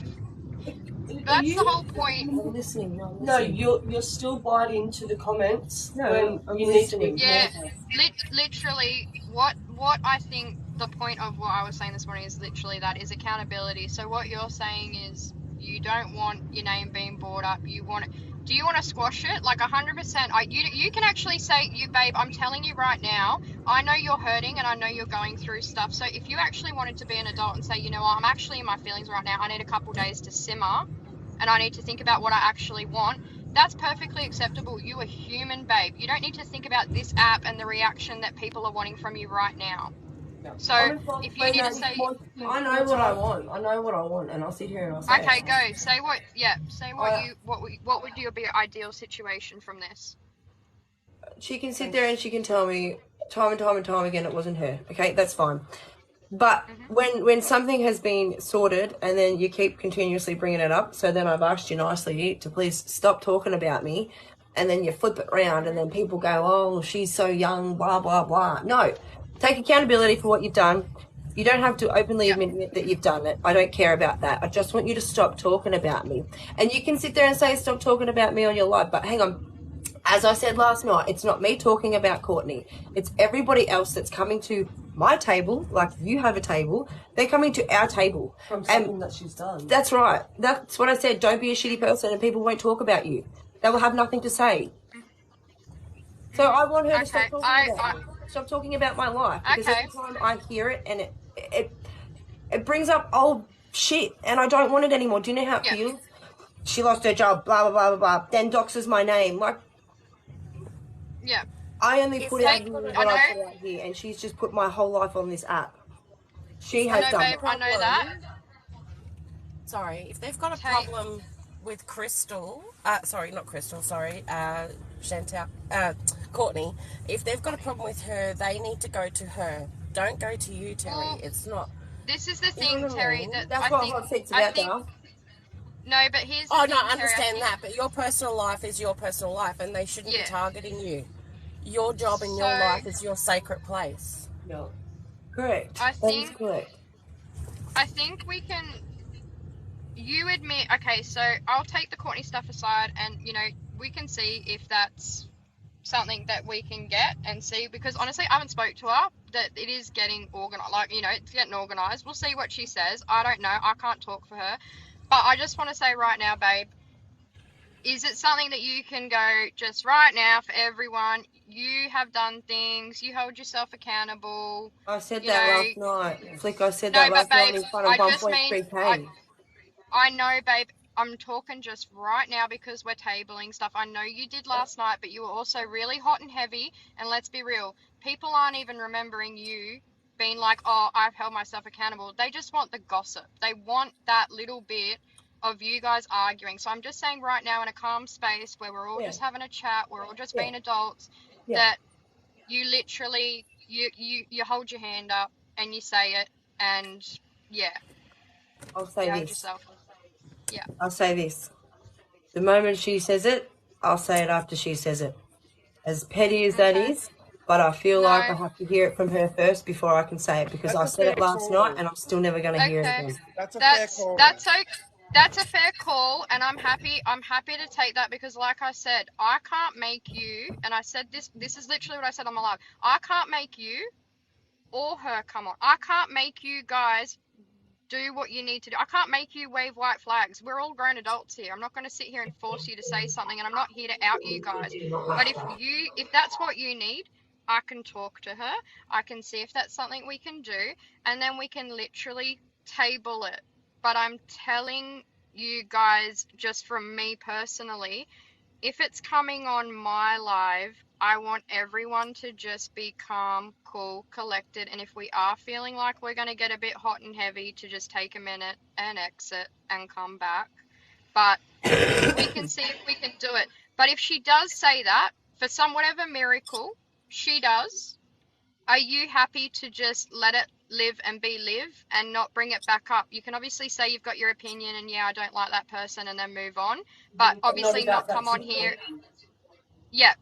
That's the whole point. Listening. No, you're still biting into the comments when you need to. Yeah, literally, what I think the point of what I was saying this morning is literally that is accountability. So what you're saying is you don't want your name being brought up. You want it. Do you want to squash it? Like 100%. You can actually say, babe, I'm telling you right now, I know you're hurting and I know you're going through stuff. So if you actually wanted to be an adult and say, you know what, I'm actually in my feelings right now. I need a couple days to simmer and I need to think about what I actually want. That's perfectly acceptable. You are human, babe. You don't need to think about this app and the reaction that people are wanting from you right now. So if you need to say, I know what I want. I know what I want, and I'll sit here and I'll say. Okay, go. Say what. Yeah. Say what what would your ideal situation from this? She can sit there and she can tell me time and time again it wasn't her. Okay, that's fine. But when something has been sorted and then you keep continuously bringing it up, so then I've asked you nicely to please stop talking about me, and then you flip it around and then people go, oh, she's so young, blah blah blah. No. Take accountability for what you've done. You don't have to openly admit that you've done it. I don't care about that. I just want you to stop talking about me. And you can sit there and say, stop talking about me on your live. But hang on. As I said last night, it's not me talking about Courtney. It's everybody else that's coming to my table, like you have a table. They're coming to our table. From something that she's done. That's right. That's what I said. Don't be a shitty person and people won't talk about you. They will have nothing to say. So I want her to stop talking about me. Stop talking about my life, because every time I hear it and it brings up old shit, and I don't want it anymore. Do you know how it feels? She lost her job, blah, blah, blah, blah, blah. Then doxes my name. Like, yeah. I only put out what I put out here, and she's just put my whole life on this app. She has done babe, I know that. Sorry, if they've got a problem with Crystal, sorry, not Crystal, sorry, Chantal, Courtney, if they've got a problem with her, they need to go to her. Don't go to you, Terry. Well, it's not. This is the thing, Terry. That's what hot seat's about, though. No, but here's the thing, no, I understand that, but your personal life is your personal life, and they shouldn't be targeting you. Your job and your life is your sacred place. No. Correct. I think, that is correct. I think we can... You admit... Okay, so I'll take the Courtney stuff aside, and, you know, we can see if that's something that we can get and see, because honestly, I haven't spoke to her, that it is getting organised, like, you know, it's getting organised. We'll see what she says. I don't know. I can't talk for her. But I just want to say right now, babe, is it something that you can go just right now for everyone? You have done things. You hold yourself accountable. I said that last night. Flick, I said that last night in front of 1.3K. I know, babe. I'm talking just right now because we're tabling stuff. I know you did last night, but you were also really hot and heavy. And let's be real. People aren't even remembering you being like, oh, I've held myself accountable. They just want the gossip. They want that little bit of you guys arguing. So I'm just saying right now in a calm space where we're all just having a chat, we're all just being adults, that you literally, you hold your hand up and you say it, and I'll say this. Yourself. Yeah. I'll say this. The moment she says it, I'll say it after she says it. As petty as that is, but I feel like I have to hear it from her first before I can say it, because I said it last night and I'm still never going to hear it again. That's a fair call. That's a fair call, and I'm happy to take that, because like I said, I can't make you, and I said this is literally what I said on my live. I can't make you or her come on. I can't make you guys do what you need to do. I can't make you wave white flags. We're all grown adults here. I'm not going to sit here and force you to say something, and I'm not here to out you guys. But if that's what you need, I can talk to her. I can see if that's something we can do, and then we can literally table it. But I'm telling you guys, just from me personally, if it's coming on my live, I want everyone to just be calm, cool, collected. And if we are feeling like we're going to get a bit hot and heavy, to just take a minute and exit and come back. But we can see if we can do it. But if she does say that, for some whatever miracle she does, are you happy to just let it live and be live and not bring it back up? You can obviously say you've got your opinion and I don't like that person, and then move on, but obviously not come on here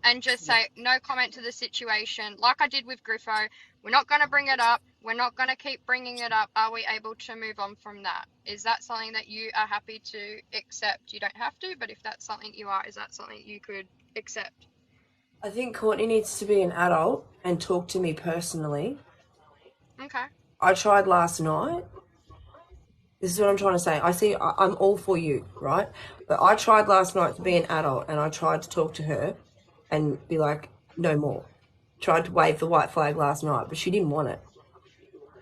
and just say no comment to the situation, like I did with Griffo. We're not going to bring it up, we're not going to keep bringing it up. Are we able to move on from that? Is that something that you are happy to accept? You don't have to, but if that's something you are, is that something you could accept? I think Courtney needs to be an adult and talk to me personally. Okay. I tried last night. This is what I'm trying to say. I'm all for you, right? But I tried last night to be an adult, and I tried to talk to her and be like, no more. Tried to wave the white flag last night, but she didn't want it.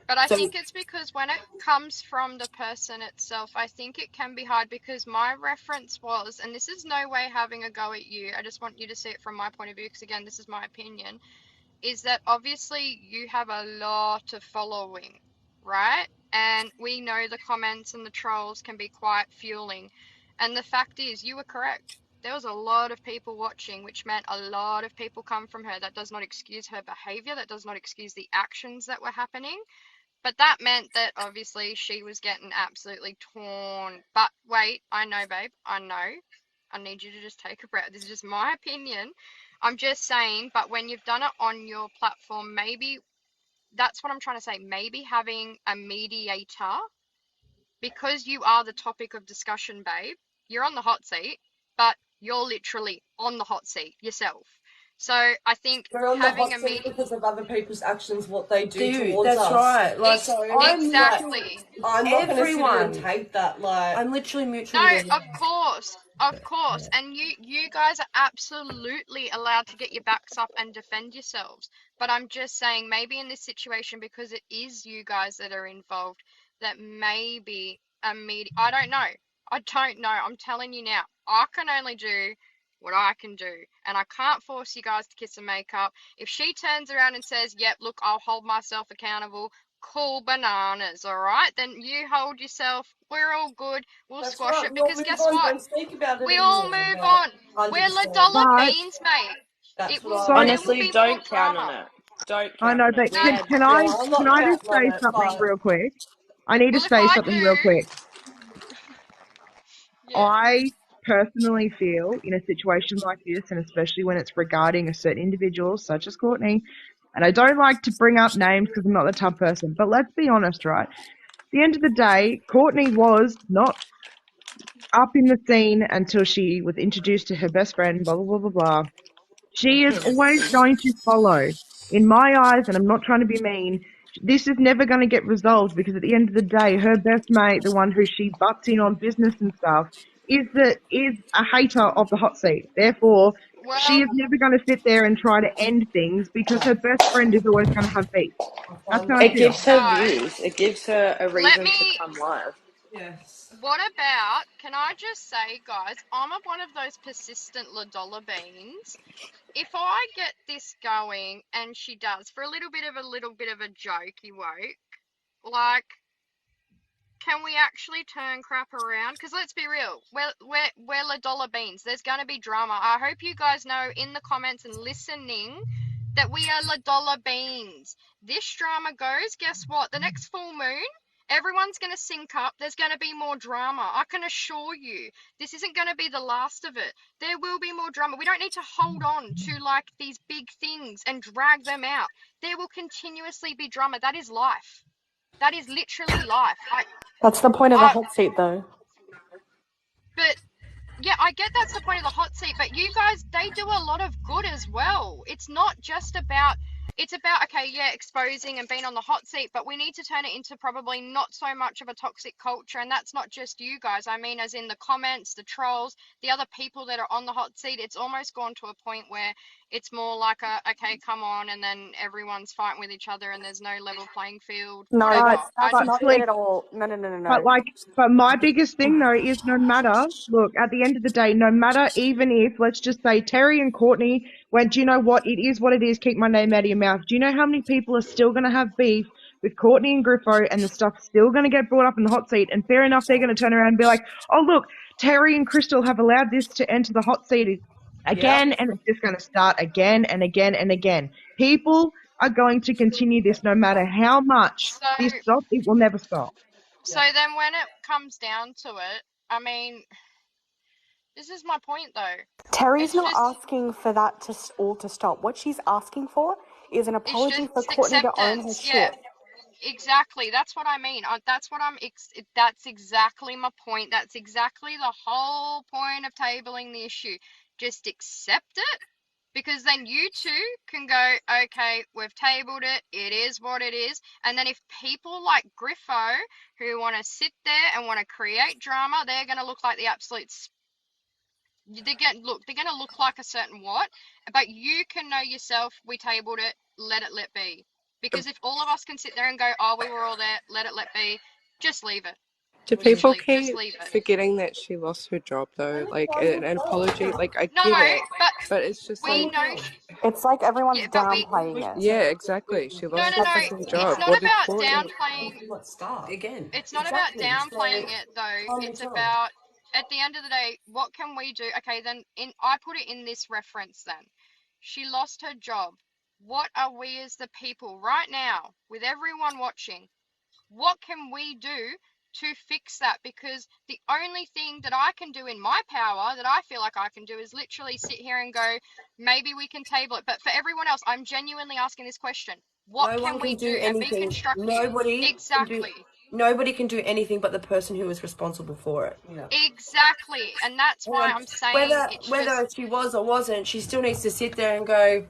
But I think it's because when it comes from the person itself, I think it can be hard, because my reference was, and this is no way having a go at you, I just want you to see it from my point of view, because again, this is my opinion, is that obviously you have a lot of following, right? And we know the comments and the trolls can be quite fueling. And the fact is, you were correct. There was a lot of people watching, which meant a lot of people come from her. That does not excuse her behavior. That does not excuse the actions that were happening. But that meant that obviously she was getting absolutely torn. But wait, I know, babe, I know. I need you to just take a breath. This is just my opinion. I'm just saying, but when you've done it on your platform, maybe, that's what I'm trying to say, maybe having a mediator, because you are the topic of discussion, babe. You're on the hot seat, but you're literally on the hot seat yourself. So I think they're on having the hot seat because of other people's actions, what they do towards that's us. Right. Like, exactly. I'm not going to sit here and take that. Like, I'm literally mutually. No, of course, and you guys are absolutely allowed to get your backs up and defend yourselves. But I'm just saying, maybe in this situation, because it is you guys that are involved, that maybe a media, I don't know. I'm telling you now, I can only do what I can do, and I can't force you guys to kiss and make up. If she turns around and says, yep, look, I'll hold myself accountable, cool bananas, all right? Then you hold yourself. We're all good. We'll squash it, because guess what? Don't speak about it We all anymore. move on. 100%. We're $1 But beans, mate. That's It will. what so I There will Honestly, be more don't count on drama. it. Don't I count know, on it. but We No. had can Yeah, I I'm not just counting on say it, something but real quick? I need to Well, if say I something real do, quick. yeah. I personally feel in a situation like this, and especially when it's regarding a certain individual such as Courtney, and I don't like to bring up names because I'm not the type of person, but let's be honest, right? At the end of the day, Courtney was not up in the scene until she was introduced to her best friend, blah, blah, blah, blah, blah. She is always going to follow. In my eyes, and I'm not trying to be mean, this is never going to get resolved because at the end of the day, her best mate, the one who she butts in on business and stuff, is a hater of the hot seat. Therefore, she Well, is never going to sit there and try to end things because her best friend is always going to have beef. That's how I It feel. gives her guys, views. It gives her a let reason to me. come live. yes. What about? Can I just say, guys? I'm one of those persistent $1 beans. If I get this going, and she does, for a little bit of a jokey woke, like, can we actually turn crap around? Because let's be real, we're $1 beans. There's gonna be drama. I hope you guys know in the comments and listening that we are $1 beans. This drama goes, guess what? The next full moon, everyone's going to sync up. There's going to be more drama. I can assure you, this isn't going to be the last of it. There will be more drama. We don't need to hold on to like these big things and drag them out. There will continuously be drama. That is life. That is literally life. That's the point of the hot seat, though. But yeah, I get that's the point of the hot seat, but you guys, they do a lot of good as well. It's not just about, it's about, okay, yeah, exposing and being on the hot seat, but we need to turn it into probably not so much of a toxic culture. And that's not just you guys. I mean, as in the comments, the trolls, the other people that are on the hot seat, it's almost gone to a point where it's more like okay, come on, and then everyone's fighting with each other and there's no level playing field. No, Whatever. that's not it at all. No. But my biggest thing though is no matter, look, at the end of the day, no matter, even if, let's just say Terry and Courtney went, do you know what, it is what it is, keep my name out of your mouth. Do you know how many people are still going to have beef with Courtney and Griffo and the stuff's still going to get brought up in the hot seat? And fair enough, they're going to turn around and be like, oh look, Terry and Crystal have allowed this to enter the hot seat again, and it's just going to start again and again and again. People are going to continue this no matter how much this stops, it will never stop. So then when it comes down to it, I mean, this is my point though. Terry's not asking for that all to stop. What she's asking for is an apology for Courtney to own her shit. Exactly. That's what I mean. That's exactly my point. That's exactly the whole point of tabling the issue. Just accept it, because then you two can go, okay, we've tabled it. It is what it is. And then if people like Griffo who want to sit there and want to create drama, they're going to look like the absolute they're going to look like a certain what, but you can know yourself, we tabled it, let be. Because if all of us can sit there and go, oh, we were all there, let be, just leave it. Do people keep forgetting that she lost her job though? Like an apology, like I get it, but it's just like it's like everyone's downplaying it. Yeah, exactly. She lost her fucking job. It's not about downplaying. Again. It's not about downplaying it though. It's about, at the end of the day, what can we do? Okay, then I put it in this reference then. She lost her job. What are we as the people right now, with everyone watching, what can we do to fix that? Because the only thing that I can do in my power, that I feel like I can do, is literally sit here and go, maybe we can table it. But for everyone else, I'm genuinely asking this question. What can we do and be constructive? Nobody can do anything but the person who is responsible for it. Exactly. And that's why I'm saying whether she was or wasn't, she still needs to sit there and go,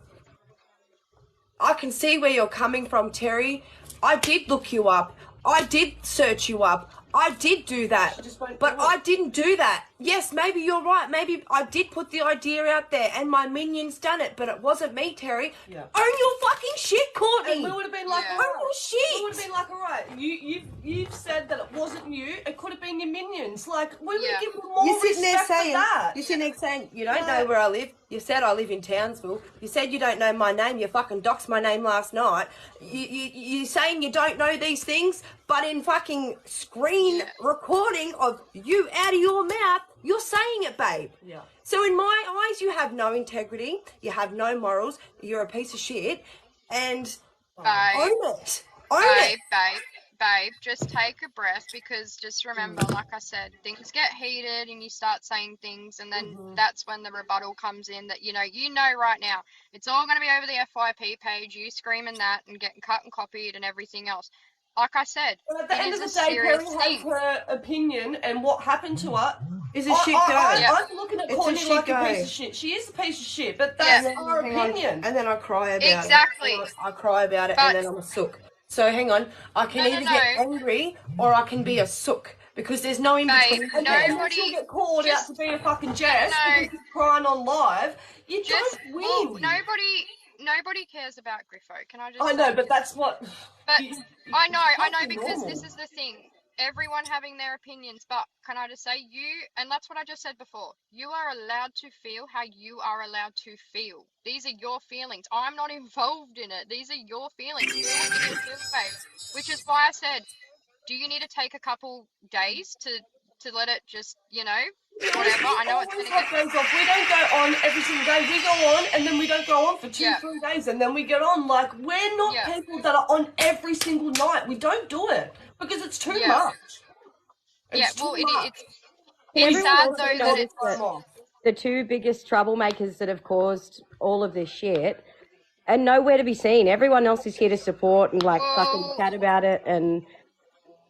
I can see where you're coming from, Terry. I did look you up. I did search you up. I did do that, but I didn't do that. Yes, maybe you're right. Maybe I did put the idea out there and my minions done it, but it wasn't me, Terry. Yeah. Own your fucking shit, Courtney. And we would have been like, Own your shit. We would have been like, all right, you've said that it wasn't you. It could have been your minions. Like, we would give them more You're sitting there respect for saying, that. you're sitting there saying, you don't know where I live. You said I live in Townsville. You said you don't know my name. You fucking doxed my name last night. You saying you don't know these things, but in fucking screen recording of you out of your mouth, you're saying it, babe. Yeah. So in my eyes, you have no integrity. You have no morals. You're a piece of shit. And own it. Own it. Babe, just take a breath, because just remember, like I said, things get heated and you start saying things, and then that's when the rebuttal comes in that, you know right now, it's all going to be over the FYP page, you screaming that and getting cut and copied and everything else. Like I said, but at the end of the day, Perry has her opinion, and what happened to her is a shit girl. I'm looking at It's Courtney a shit like a guy. piece of shit. She is a piece of shit, but that's our opinion. And then I cry about it. Exactly. I cry about it, and then I'm a sook. So hang on, I can either get angry or I can be a sook, because there's no in between. And then she'll get called out to be a fucking Jess because she's crying on live. You don't win. Oh, nobody cares about Griffo. Can I just? I know, but that's what. But I know, because normal. this is the thing. Everyone having their opinions, but can I just say and that's what I just said before, you are allowed to feel how you are allowed to feel. These are your feelings. I'm not involved in it. These are your feelings. Feel what you feel, babe. Which is why I said, do you need to take a couple days to let it just, whatever? I know it's going to get... days off. We don't go on every single day. We go on and then we don't go on for 2-3 days and then we get on. Like, we're not people that are on every single night. We don't do it because it's too much. It's sad though that it's... The two biggest troublemakers that have caused all of this shit and nowhere to be seen. Everyone else is here to support and fucking chat about it, and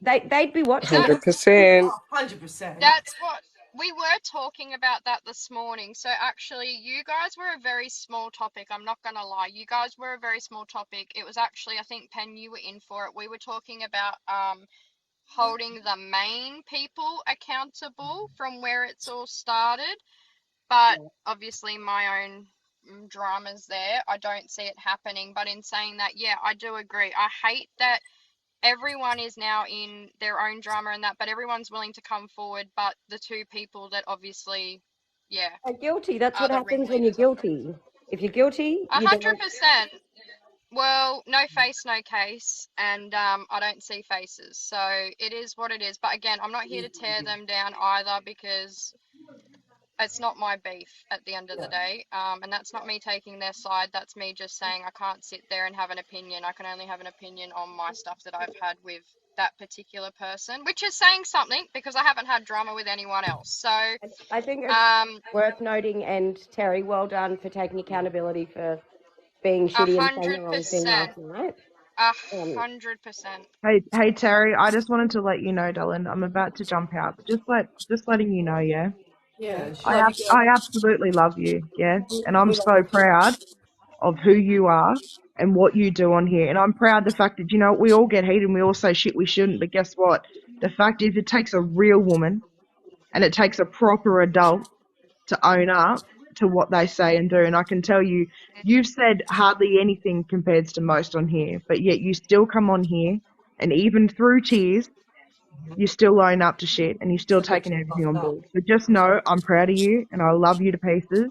they'd be watching. 100%. 100%. That's what we were talking about that this morning. So actually, you guys were a very small topic. I'm not gonna lie, you guys were a very small topic. It was actually, I think, Pen, you were in for it. We were talking about holding the main people accountable from where it's all started. But obviously my own drama's there. I don't see it happening. But in saying that, yeah, I do agree. I hate that everyone is now in their own drama and that, but everyone's willing to come forward. But the two people that obviously, are guilty. That's what happens when you're guilty. If you're guilty, 100%. Well, no face, no case, and I don't see faces. So it is what it is. But again, I'm not here to tear them down either, because it's not my beef at the end of the day, and that's not me taking their side. That's me just saying I can't sit there and have an opinion. I can only have an opinion on my stuff that I've had with that particular person, which is saying something, because I haven't had drama with anyone else. So I think it's worth noting, and Terry, well done for taking accountability for being shitty and saying the wrong thing last night. 100%. Hey Terry, I just wanted to let you know, darling, I'm about to jump out. Just letting you know, yeah. Yeah, I absolutely love you, yeah, and I'm so proud of who you are and what you do on here, and I'm proud the fact that, we all get heated and we all say shit we shouldn't, but guess what? The fact is, it takes a real woman and it takes a proper adult to own up to what they say and do, and I can tell you, you've said hardly anything compared to most on here, but yet you still come on here, and even through tears, you still own up to shit and you're still taking everything on board. So just know I'm proud of you and I love you to pieces,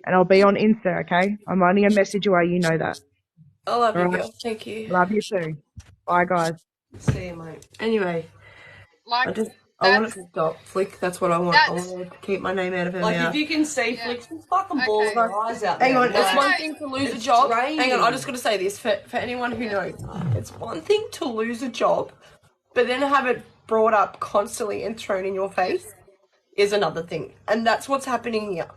and I'll be on Insta, okay? I'm only a message away, you know that. I love you, girl. Thank you. Love you too. Bye, guys. See you, mate. Anyway, I want it to stop. Flick, that's what I want. I want to keep my name out of her mouth. If you can see Flick's fucking balls her eyes out there. Hang on, it's one thing to lose a job. Hang on, I just got to say this for anyone who knows. It's one thing to lose a job, but then have it brought up constantly and thrown in your face is another thing. And that's what's happening here.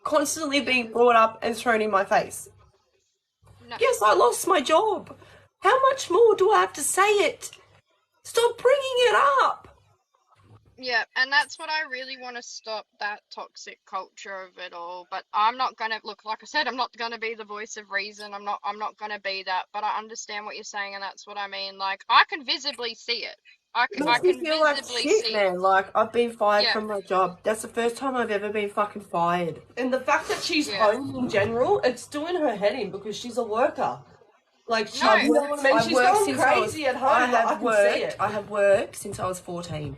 Constantly being brought up and thrown in my face. No. Yes, I lost my job. How much more do I have to say it? Stop bringing it up. Yeah, and that's what I really want to stop, that toxic culture of it all. But I'm not going to, look, like I said, I'm not going to be the voice of reason. I'm not going to be that. But I understand what you're saying, and that's what I mean. Like, I can visibly see it. Makes me can feel like visibly shit, see. man. Like, I've been fired Yeah. from my job. That's the first time I've ever been fucking fired. And the fact that she's home in general, it's doing her head in because she's a worker. Like, she, you know what I mean? She's going crazy at home. I have worked since I was 14.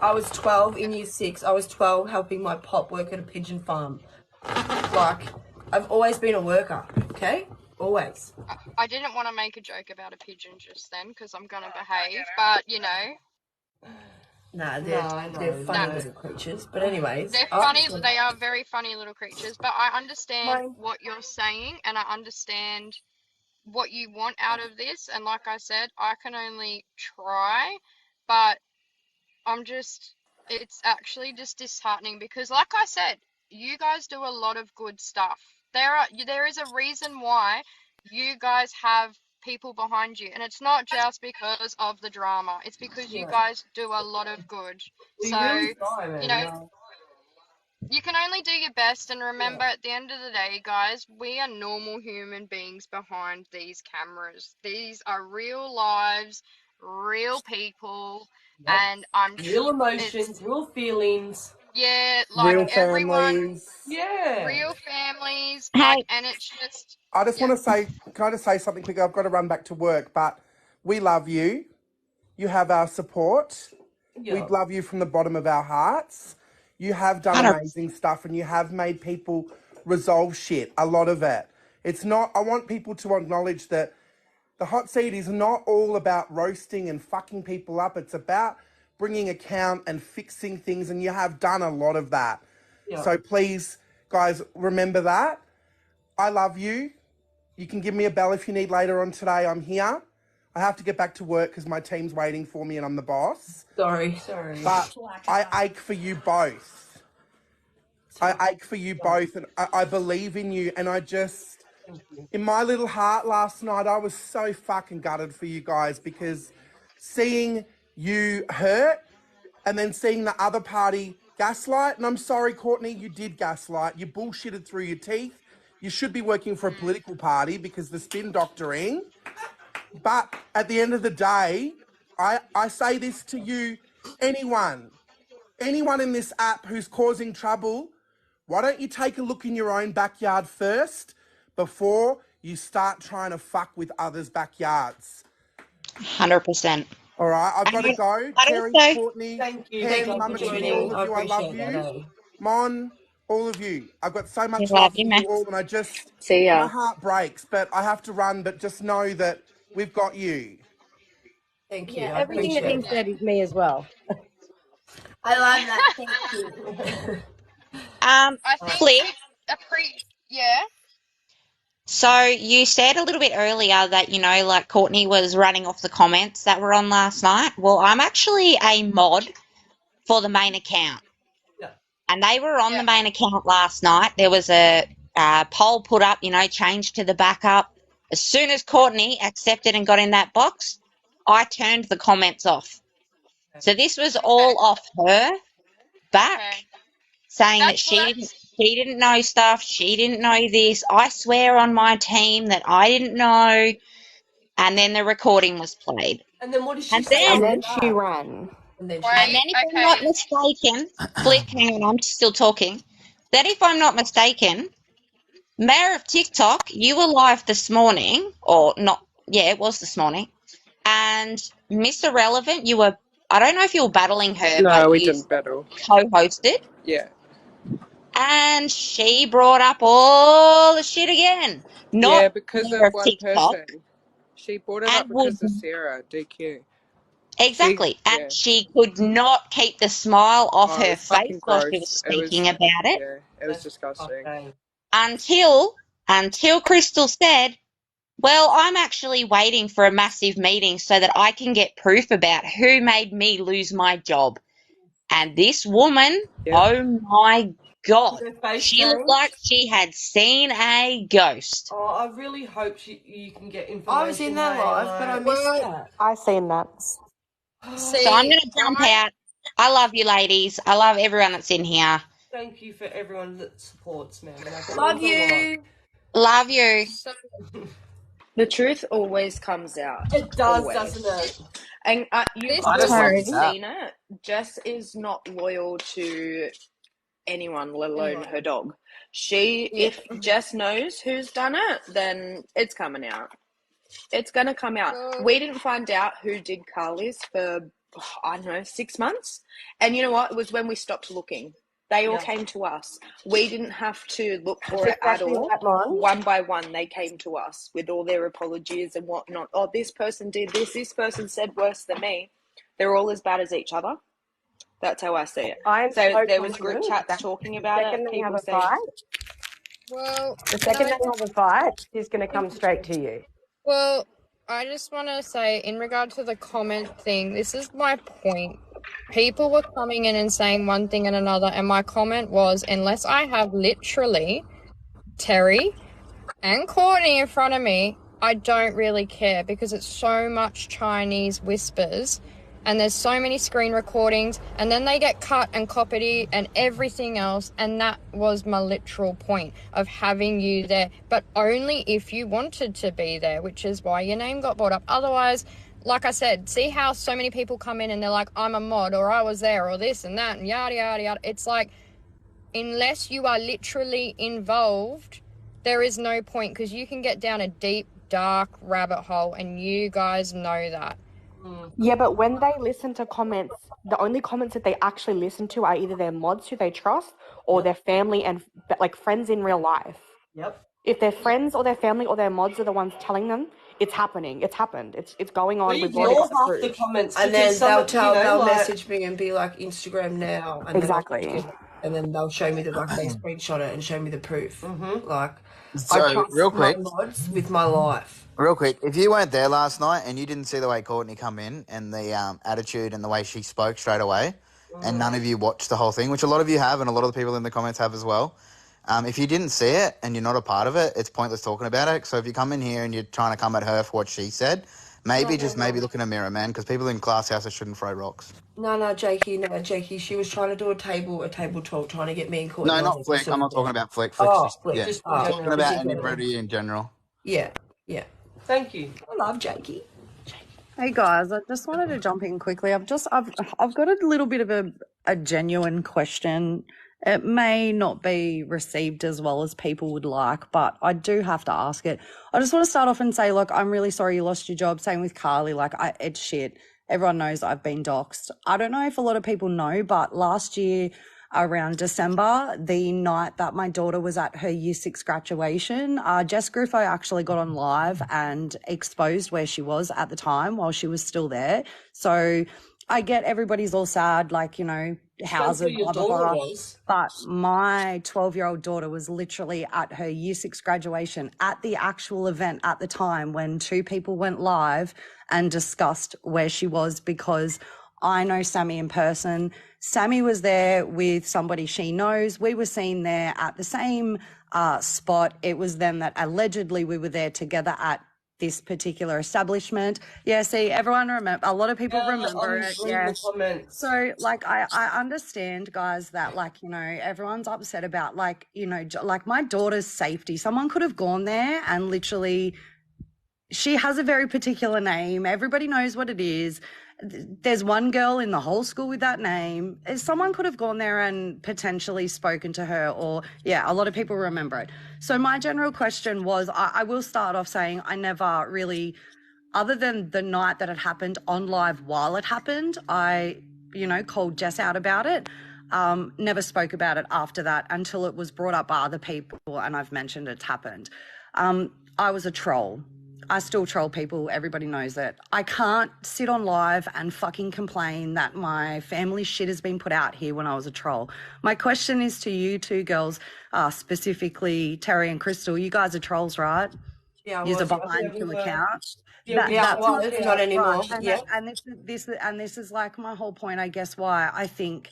I was 12 in year 6. I was 12 helping my pop work at a pigeon farm. Like, I've always been a worker, okay? Always. I didn't want to make a joke about a pigeon just then because I'm going to behave, but, you know. Nah, they're funny little creatures. But anyways. They're funny. They are very funny little creatures. But I understand what you're saying, and I understand what you want out of this. And like I said, I can only try, but it's actually just disheartening because, like I said, you guys do a lot of good stuff. There is a reason why you guys have people behind you, and it's not just because of the drama. It's because you guys do a lot of good. So, you know, you can only do your best, and remember, at the end of the day, guys, we are normal human beings behind these cameras. These are real lives, real people, and real emotions, real feelings. Yeah, like real everyone. families. Yeah. Real families. Hey. Like, and it's just. I just want to say, can I just say something quick? I've got to run back to work, but we love you. You have our support. We love you from the bottom of our hearts. You have done amazing stuff, and you have made people resolve shit, a lot of it. It's not, I want people to acknowledge that the hot seat is not all about roasting and fucking people up. It's about bringing account and fixing things, and you have done a lot of that. Yeah. So please, guys, remember that. I love you. You can give me a bell if you need later on today. I'm here. I have to get back to work because my team's waiting for me and I'm the boss. Sorry. But I ache for you both. I ache for you both, and I believe in you. And I just, in my little heart last night, I was so fucking gutted for you guys because seeing you hurt and then seeing the other party gaslight, and I'm sorry, Courtney, you did gaslight. You bullshitted through your teeth. You should be working for a political party because the spin doctoring. But at the end of the day, I say this to you, anyone in this app who's causing trouble, why don't you take a look in your own backyard first before you start trying to fuck with others' backyards? 100%. All right, I've got to go. Terry, Courtney, thank you. Pam, Thank Mama you, Chicken, Julie. all of you, I love you. Mon, all of you. I've got so much Love love you, for man. you all, and I just, See ya. my heart breaks, but I have to run, but just know that we've got you. Thank you. Yeah, I everything that appreciate he said is me as well. I love that. Thank you. I think Flip. Yeah. So you said a little bit earlier that, you know, like Courtney was running off the comments that were on last night. Well, I'm actually a mod for the main account. Yeah. And they were on the main account last night. There was a poll put up, you know, change to the backup. As soon as Courtney accepted and got in that box, I turned the comments off. So this was all off her back, saying that she didn't know stuff, she didn't know this. I swear on my team that I didn't know. And then the recording was played. And then what did she And say? And then, then she ran. And then if I'm not mistaken, Flick, hang on, I'm still talking. That if I'm not mistaken, Mayor of TikTok, you were live this morning, or not, yeah, it was this morning. And Miss Irrelevant, you were, I don't know if you were battling her, No, but we you didn't battle. co-hosted. Yeah. And she brought up all the shit again. Not Yeah, because Mayor of one TikTok. person. She brought it up because of Sarah, DQ. Exactly. And she could not keep the smile off it her was fucking face while she was gross. speaking about it. Yeah, it was disgusting. Until Crystal said, well, I'm actually waiting for a massive meeting so that I can get proof about who made me lose my job. And this woman, oh my God, she looked like she had seen a ghost. Oh, I really hope you can get information. I was in that live, but I missed that. I seen that. So I'm going to jump out. I love you, ladies. I love everyone that's in here. Thank you for everyone that supports, man. Love you. Love you. The truth always comes out. It does, always. doesn't it? And you This guys is have Sorry. seen it. Jess is not loyal to anyone, let alone her dog. If Jess knows who's done it, then it's coming out. It's going to come out. We didn't find out who did Carly's for, I don't know, 6 months. And you know what? It was when we stopped looking. They all came to us. We didn't have to look for it at all. One by one, they came to us with all their apologies and whatnot. Oh, this person did this. This person said worse than me. They're all as bad as each other. That's how I see it. So there was group chats talking about it. People saying, well, the second they have a fight, she's going to come straight to you. Well, I just want to say, in regard to the comment thing, this is my point. People were coming in and saying one thing and another, and my comment was, unless I have literally Terry and Courtney in front of me, I don't really care, because it's so much Chinese whispers, and there's so many screen recordings, and then they get cut and copied and everything else, and that was my literal point of having you there, but only if you wanted to be there, which is why your name got brought up. Otherwise, like I said, see how so many people come in and they're like, I'm a mod, or I was there, or this and that, and yada, yada, yada. It's like, unless you are literally involved, there is no point, because you can get down a deep, dark rabbit hole, and you guys know that. Yeah, but when they listen to comments, the only comments that they actually listen to are either their mods who they trust or their family and like friends in real life. Yep. If their friends or their family or their mods are the ones telling them, it's happening. It's happened. It's going on. We We've already ignore got half proof. the comments, And then because some they'll of, you know, they'll like, message me and be like, Instagram now. And Exactly. and then they'll show me the, like, they screenshot it and show me the proof. Like, I So, trust real quick, my mods with my life. real quick, if you weren't there last night and you didn't see the way Courtney come in and the attitude and the way she spoke straight away, and none of you watched the whole thing, which a lot of you have and a lot of the people in the comments have as well, if you didn't see it and you're not a part of it, it's pointless talking about it. So if you come in here and you're trying to come at her for what she said, maybe look in a mirror, man, because people in glass houses shouldn't throw rocks. No, Jakey, she was trying to do a table talk, trying to get me and Courtney. No, not Flick. I'm not talking about Flick. Flick, yeah. just I'm talking about general. anybody in general. Yeah. Thank you. I love Jakey. Hey guys, I just wanted to jump in quickly. I've got a little bit of a genuine question. It may not be received as well as people would like, but I do have to ask it. I just want to start off and say, look, I'm really sorry you lost your job. Same with Carly. It's shit. Everyone knows I've been doxxed. I don't know if a lot of people know, but last year around December, the night that my daughter was at her year 6 graduation, Jess Griffo actually got on live and exposed where she was at the time while she was still there. So I get everybody's all sad, houses, blah, blah, blah. But my 12-year-old daughter was literally at her year 6 graduation at the actual event at the time when 2 people went live and discussed where she was, because I know Sammy in person. Sammy was there with somebody she knows. We were seen there at the same spot. It was then that allegedly we were there together at this particular establishment. Yeah, see, everyone remember, a lot of people remember it. Yeah. So, I understand, guys, that, everyone's upset about, my daughter's safety. Someone could have gone there and literally, she has a very particular name. Everybody knows what it is. There's one girl in the whole school with that name. Someone could have gone there and potentially spoken to her, or, a lot of people remember it. So my general question was, I will start off saying I never really, other than the night that it happened on live while it happened, I, called Jess out about it. Never spoke about it after that until it was brought up by other people and I've mentioned it's happened. I was a troll. I still troll people. Everybody knows that. I can't sit on live and fucking complain that my family shit has been put out here when I was a troll. My question is to you two girls, specifically Terry and Crystal. You guys are trolls, right? Yeah, You're behind two accounts. Not anymore. Right. And this is like my whole point, I guess, why I think,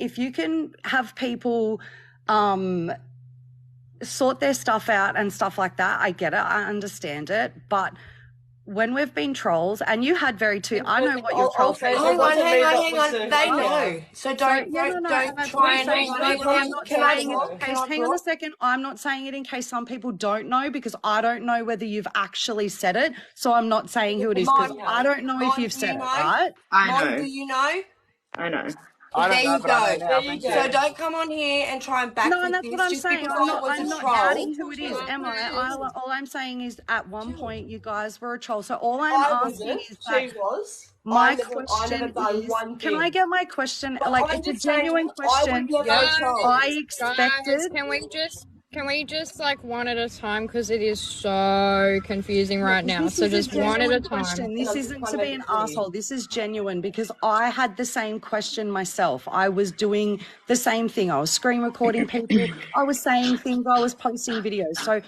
if you can have people sort their stuff out and stuff like that, I get it, I understand it, but when we've been trolls, and you had very too. I know what your troll face is. Hang on. They know. So don't try and hang on a second. I'm not saying it in case some people don't know, because I don't know whether you've actually said it. So I'm not saying who it is, because I don't know if you've said it, right? I know. Do you know? I know. There you go. So don't come on here and try and back. No, and that's what I'm saying. I'm not doubting who it is, am I? All I'm saying is, at one point you guys were a troll. So all I'm asking is that my question is, can I get my question? Like, it's a genuine question. I expected. Can we just like one at a time, because it is so confusing right now. So just one at a time. This isn't to be an asshole. This is genuine, because I had the same question myself. I was doing the same thing. I was screen recording people. I was saying things. I was posting videos. So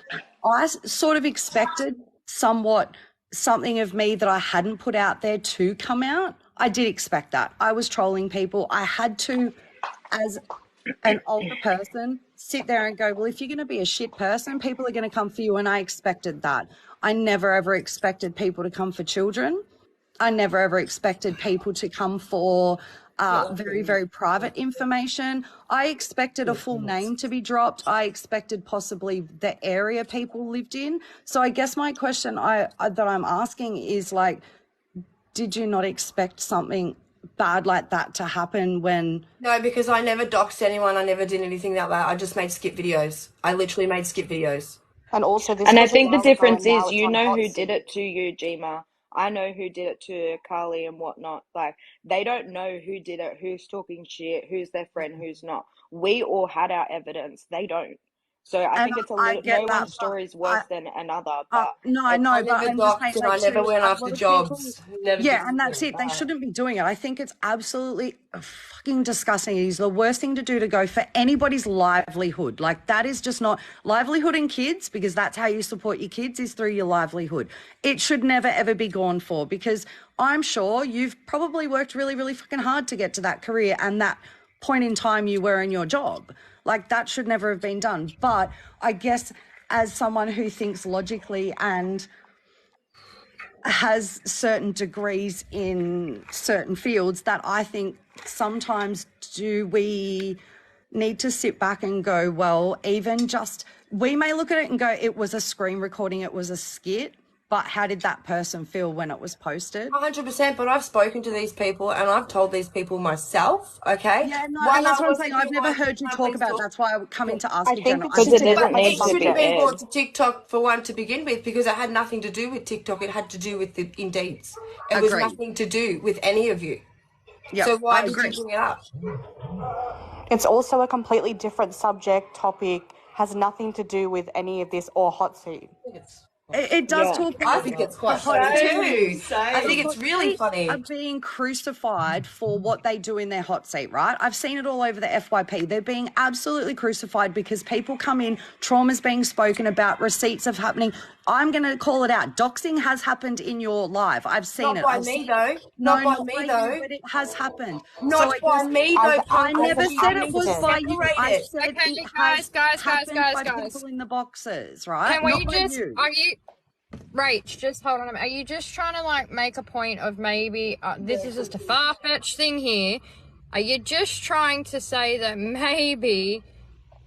I sort of expected somewhat something of me that I hadn't put out there to come out. I did expect that. I was trolling people. I had to, as an older person, sit there and go, well, if you're going to be a shit person, people are going to come for you. And I expected that. I never, ever expected people to come for children. I never, ever expected people to come for very, very private information. I expected a full name to be dropped. I expected possibly the area people lived in. So I guess my question that I'm asking is, like, did you not expect something bad like that to happen when... No, because I never doxed anyone. I never did anything like that. I just made skip videos. I literally made skip videos. And also this... And I think the difference is, you know who did it to you, Gma. I know who did it to Carly and whatnot. Like, they don't know who did it, who's talking shit, who's their friend, who's not. We all had our evidence. They don't. So I think it's a little, no one's story is worse than another. But no, I know, but I'm just saying, I never went after jobs. Yeah, and that's it. They shouldn't be doing it. I think it's absolutely fucking disgusting. It is the worst thing to do, to go for anybody's livelihood. Like, that is just not livelihood in kids, because that's how you support your kids, is through your livelihood. It should never, ever be gone for, because I'm sure you've probably worked really, really fucking hard to get to that career and that point in time you were in your job. Like, that should never have been done. But I guess, as someone who thinks logically and has certain degrees in certain fields, that I think sometimes do we need to sit back and go, well, even just, we may look at it and go, it was a screen recording, it was a skit, but how did that person feel when it was posted? 100%, but I've spoken to these people and I've told these people myself, okay? Yeah, no, and that's what I'm saying. I've never heard you talk about it. That's why I come in to ask you. Because it doesn't need to be shouldn't be brought to TikTok for one to begin with, because it had nothing to do with TikTok. It had to do with the Indeeds. It was nothing to do with any of you. Yep, so why did you bring it up? It's also a completely different subject, topic, has nothing to do with any of this or hot seat. It does talk about... I think it's quite funny too. I think it's really funny. Are being crucified for what they do in their hot seat, right? I've seen it all over the FYP. They're being absolutely crucified because people come in, trauma's being spoken about, receipts of happening. I'm going to call it out. Doxing has happened in your life. I've seen it. Not by me, though. Not by me, though. But it has happened. Not by me, though. I never said it was by you. I said okay, it has happened by guys. people in the boxes, right? Can we Not just... you. Are you... Rach, just hold on a minute. Are you just trying to, like, make a point of maybe... this is just a far-fetched thing here. Are you just trying to say that maybe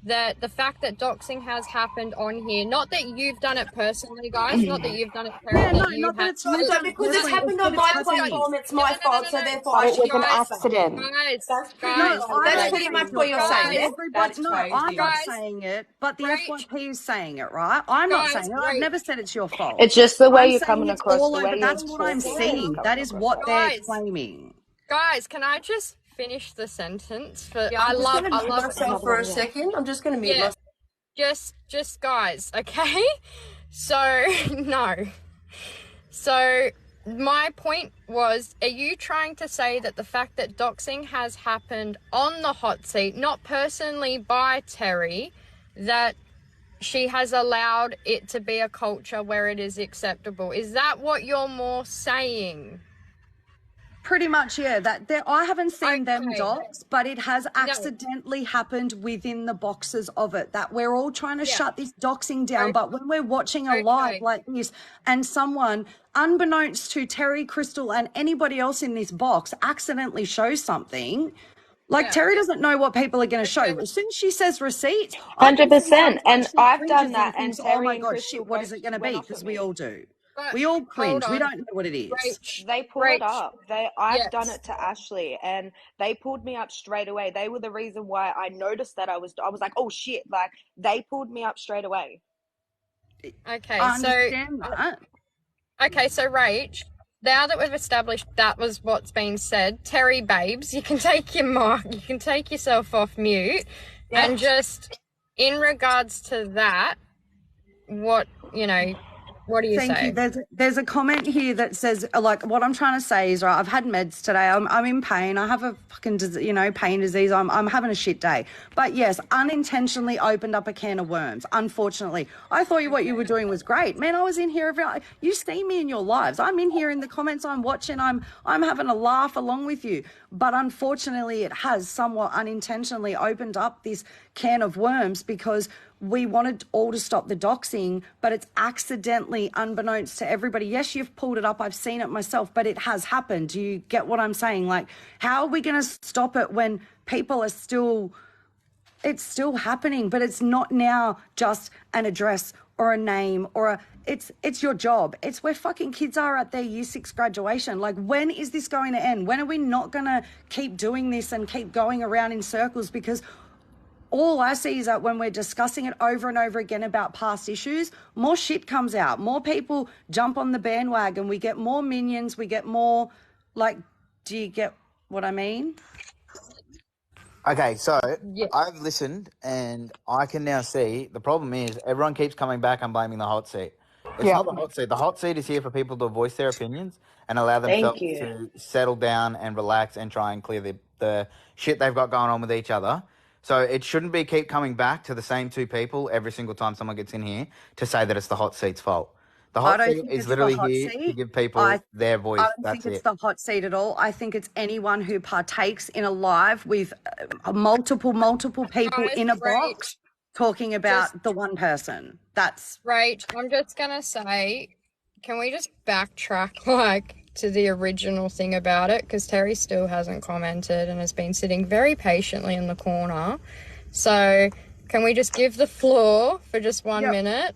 that the fact that doxing has happened on here, not that you've done it personally, guys, not that you've done it personally, because it's happened on my platform, it's my fault, so therefore I should an accident. That's pretty much what you're saying. I'm not saying it, but the FYP is saying it, right? I'm not saying it. I've never said it's your fault. It's just the way you're coming across. That's what I'm seeing. That is what they're claiming. Guys, can I just finish the sentence? I love myself for a second. I'm just going to mute myself. Just guys, okay? So, no. So, my point was, are you trying to say that the fact that doxing has happened on the hot seat, not personally by Terry, that she has allowed it to be a culture where it is acceptable? Is that what you're more saying? Pretty much, yeah. That I haven't seen them Okay. docs, but it has No. accidentally happened within the boxes of it. That we're all trying to Yeah. shut this doxing down, but when we're watching a live Okay. like this, and someone, unbeknownst to Terry, Crystal, and anybody else in this box, accidentally shows something. Like Yeah. Terry doesn't know what people are going to show. As soon as she says receipts, I'm sitting there 100%. And actually I've cringes done that. and And thinks, oh Terry my and God, Crystal shit, what is it going to went be? off at Because we me. all do. But We all hold cringe. We on. don't know what it is. Rach. They pull it Rach. up. I've done Yes. it to Ashley, and they pulled me up straight away. They were the reason why I noticed that I was like, oh shit! Like they pulled me up straight away. Okay, I so understand that. okay, so Rach, now that we've established that was what's been said, Terry babes, you can take yourself off mute, and just in regards to that, what do you Thank say? you. There's a comment here that says, like, what I'm trying to say is, right, I've had meds today. I'm in pain. I have a fucking, pain disease. I'm having a shit day. But yes, unintentionally opened up a can of worms. Unfortunately, I thought what you were doing was great, man. I was in here you see me in your lives. I'm in here in the comments. I'm watching. I'm having a laugh along with you. But unfortunately, it has somewhat unintentionally opened up this can of worms because we wanted all to stop the doxing, but it's accidentally, unbeknownst to everybody. Yes, you've pulled it up. I've seen it myself, but it has happened. Do you get what I'm saying? Like, how are we going to stop it when people are it's still happening, but it's not now just an address or a name or it's your job. It's where fucking kids are at their year 6 graduation. Like, when is this going to end? When are we not going to keep doing this and keep going around in circles? Because all I see is that when we're discussing it over and over again about past issues, more shit comes out. More people jump on the bandwagon. We get more minions. We get more, like, do you get what I mean? Okay, so Yeah. I've listened and I can now see the problem is everyone keeps coming back and blaming the hot seat. It's Yeah. not the hot seat. The hot seat is here for people to voice their opinions and allow Thank themselves you. to settle down and relax and try and clear the shit they've got going on with each other. So it shouldn't be keep coming back to the same two people every single time someone gets in here to say that it's the hot seat's fault. The I hot don't seat think is it's the literally hot here to seat. give people their voice. I don't That's think it's it. the hot seat at all. I think it's anyone who partakes in a live with multiple people Guys, in a Rach, box talking about the one person. That's Rach, I'm just gonna say, can we just backtrack like to the original thing about it? Because Terry still hasn't commented and has been sitting very patiently in the corner. So can we just give the floor for just 1 minute?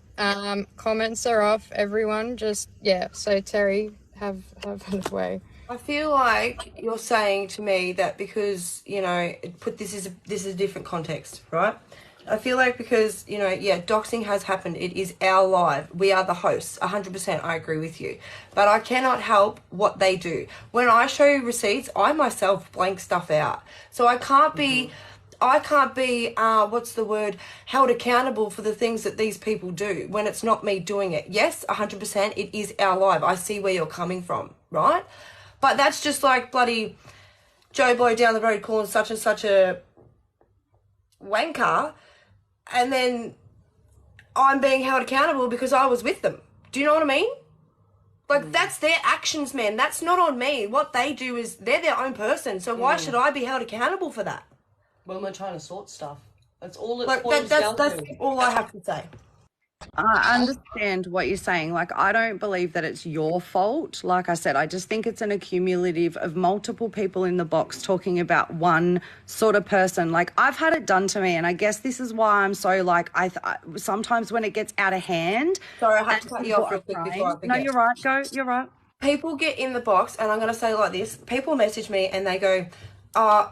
Comments are off, everyone. So Terry, have it away. I feel like you're saying to me that because, this is a different context, right? I feel like because, doxing has happened. It is our live. We are the hosts. 100%, I agree with you. But I cannot help what they do. When I show you receipts, I myself blank stuff out. So I can't be... held accountable for the things that these people do when it's not me doing it. Yes, 100%, it is our live. I see where you're coming from, right? But that's just like bloody Joe Blow down the road calling such and such a wanker, and then I'm being held accountable because I was with them. Do you know what I mean? Like, that's their actions, man. That's not on me. What they do is they're their own person. So why should I be held accountable for that? When we're trying to sort stuff. That's all it Like, boils down that's to. all I have to say. I understand what you're saying. Like, I don't believe that it's your fault. Like I said, I just think it's an accumulative of multiple people in the box talking about one sort of person. Like, I've had it done to me, and I guess this is why I'm so, like, sometimes when it gets out of hand... Sorry, I have to cut you off real quick before I forget. No, you're right. Go. You're right. People get in the box, and I'm going to say it like this. People message me, and they go...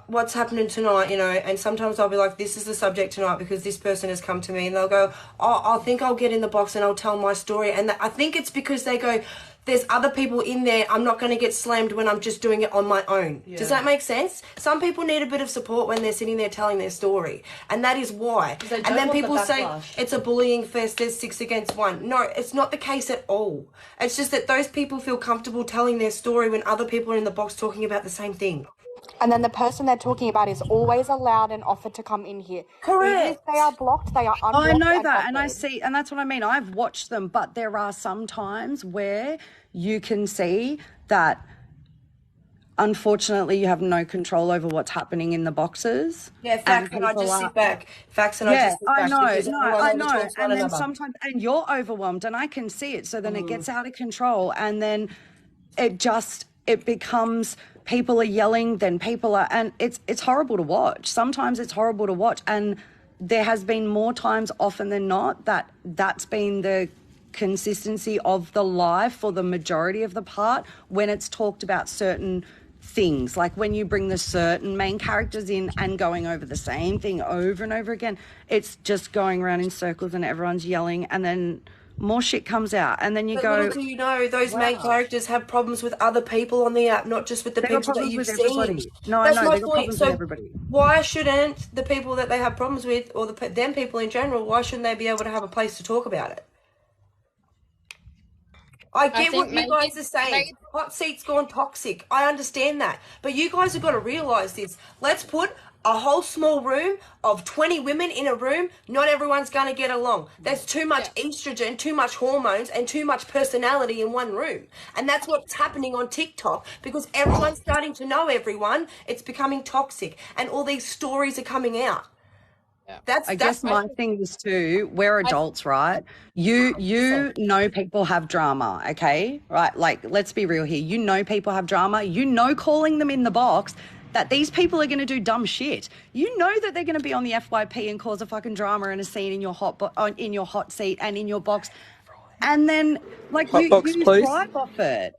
what's happening tonight, and sometimes I'll be like, this is the subject tonight because this person has come to me, and they'll go, I think I'll get in the box and I'll tell my story. And I think it's because they go, there's other people in there, I'm not going to get slammed when I'm just doing it on my own. Yeah. Does that make sense? Some people need a bit of support when they're sitting there telling their story, and that is why. And then people say it's a bullying fest, there's 6 against 1. No, it's not the case at all. It's just that those people feel comfortable telling their story when other people are in the box talking about the same thing. And then the person they're talking about is always allowed and offered to come in here. Correct. Even if they are blocked, they are unblocked. I know that, and and I see, and that's what I mean. I've watched them, but there are some times where you can see that unfortunately, you have no control over what's happening in the boxes. Yeah, facts, and I just sit back. Facts, and I just sit back. I know, because no, everyone I know. overtalks one And then another. sometimes, and you're overwhelmed, and I can see it. So then it gets out of control, and then it becomes people are yelling, then people are, and it's horrible to watch. Sometimes it's horrible to watch, and there has been more times, often than not, that's been the consistency of the live for the majority of the part when it's talked about certain things, like when you bring the certain main characters in and going over the same thing over and over again, it's just going around in circles and everyone's yelling, and then more shit comes out, and then you But go, little do you know, those main characters have problems with other people on the app, not just with the They've got people that problems you've with seen. everybody. No, I That's know, my they've got point. problems So with everybody. why shouldn't the people that they have problems with, or them people in general, why shouldn't they be able to have a place to talk about it? I get what you guys are saying. Hot seat's gone toxic. I understand that. But you guys have got to realise this. Let's put a whole small room of 20 women in a room. Not everyone's going to get along. There's too much estrogen, too much hormones, and too much personality in one room. And that's what's happening on TikTok, because everyone's starting to know everyone. It's becoming toxic. And all these stories are coming out. I guess my thing is too, we're adults, right? You know people have drama, okay? Right? Like, let's be real here. You know people have drama. You know, calling them in the box that these people are going to do dumb shit. You know that they're going to be on the FYP and cause a fucking drama and a scene in your hot seat and in your box. And then, like, you thrive off it.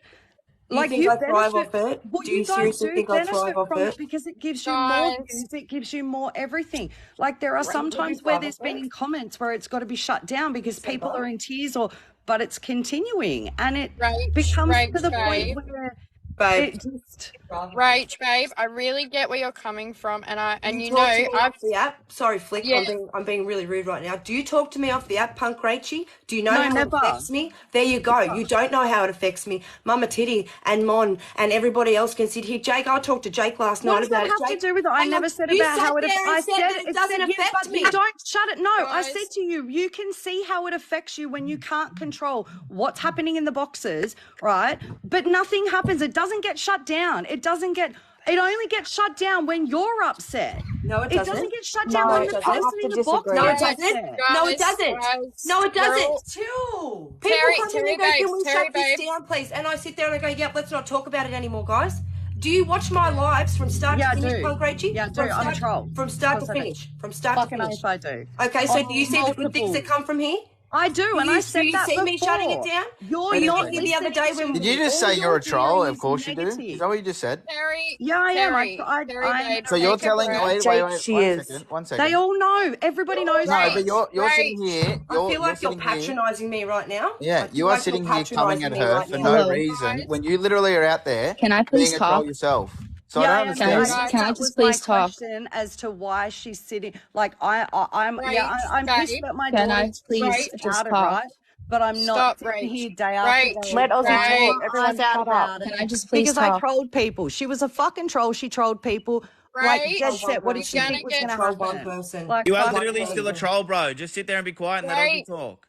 You think I thrive off it? Well, Do you seriously think I thrive off from it? because it gives you more views, it gives you more everything. Like, there are some times where there's been in comments where it's got to be shut down because people are in tears, but it's continuing, and it becomes to the point where Babe. it just Rach, babe, I really get where you're coming from, and you know, talk to me I've off the app. Sorry, Flick, I'm being really rude right now. Do you talk to me off the app, Punk Rachie? Do you know No, how never. it affects me? There you go. You don't know how it affects me. Mama Titty and Mon and everybody else can sit here. Jake, I talked to Jake last What night does about that it. have Jake, to do with it? I hang on. never said You about sat how it. there and I said said that it doesn't yeah, affect but me. you don't shut it. No, I Guys. said to you, you can see how it affects you when you can't control what's happening in the boxes, right? But nothing happens. It doesn't get shut down. It only gets shut down when you're upset. No, it It doesn't. doesn't get shut No, down when it the doesn't. person in the box No, it is doesn't. upset. No, it doesn't. No, it doesn't. Chill. People Terry- come in Terry and go, can babes, we Terry shut this babes. down, please? And I sit there and I go, yep, let's not talk about it anymore, guys. Do you watch my lives from start Yeah, I to finish, do. Punk Rachie? Yeah, I do. From I'm a start- troll. From start Of to course I do. finish. From start Fucking to finish. if I do. Okay, so On do you see the good things that multiple. come from here? I do, and I said do you that see me shutting it before. down? You're Were you not in here the other day listening when to Did you just all say you're a troll? hearing Of course you do. negative. Is that what you just said? Terry. Yeah, I am. Terry, I'm babe, So you're take a telling breath. wait, Jake, one she is. second, 1 second. They all know. Everybody knows. No, Right, but you're sitting right. here. I feel like you're sitting here. patronising me right now. Yeah, I feel you are like sitting you're here coming at patronising me her right for now. no Hello. reason when you literally are out there Can I being please a troll talk? yourself. So Yeah, I I don't am. Can I, understand. That can I was just my please talk? question as to why she's sitting. Like I'm yeah, Rach, I'm pissed babe. that my Can I daughter's please Rach. just outed, talk? right? But I'm Stop, not sitting Rach. here day after Rach. day. Let Ozzy Right. talk. Everyone Eyes out shut about up. it. Can I just please Because I talk? trolled people. She was a fucking troll. She trolled people. Like Rach. dead set. What did You're she gonna think was get going to Troll one happen? person. Like You are fuck literally me. still a troll, bro. Just sit there and be quiet and let Right. Ozzy talk.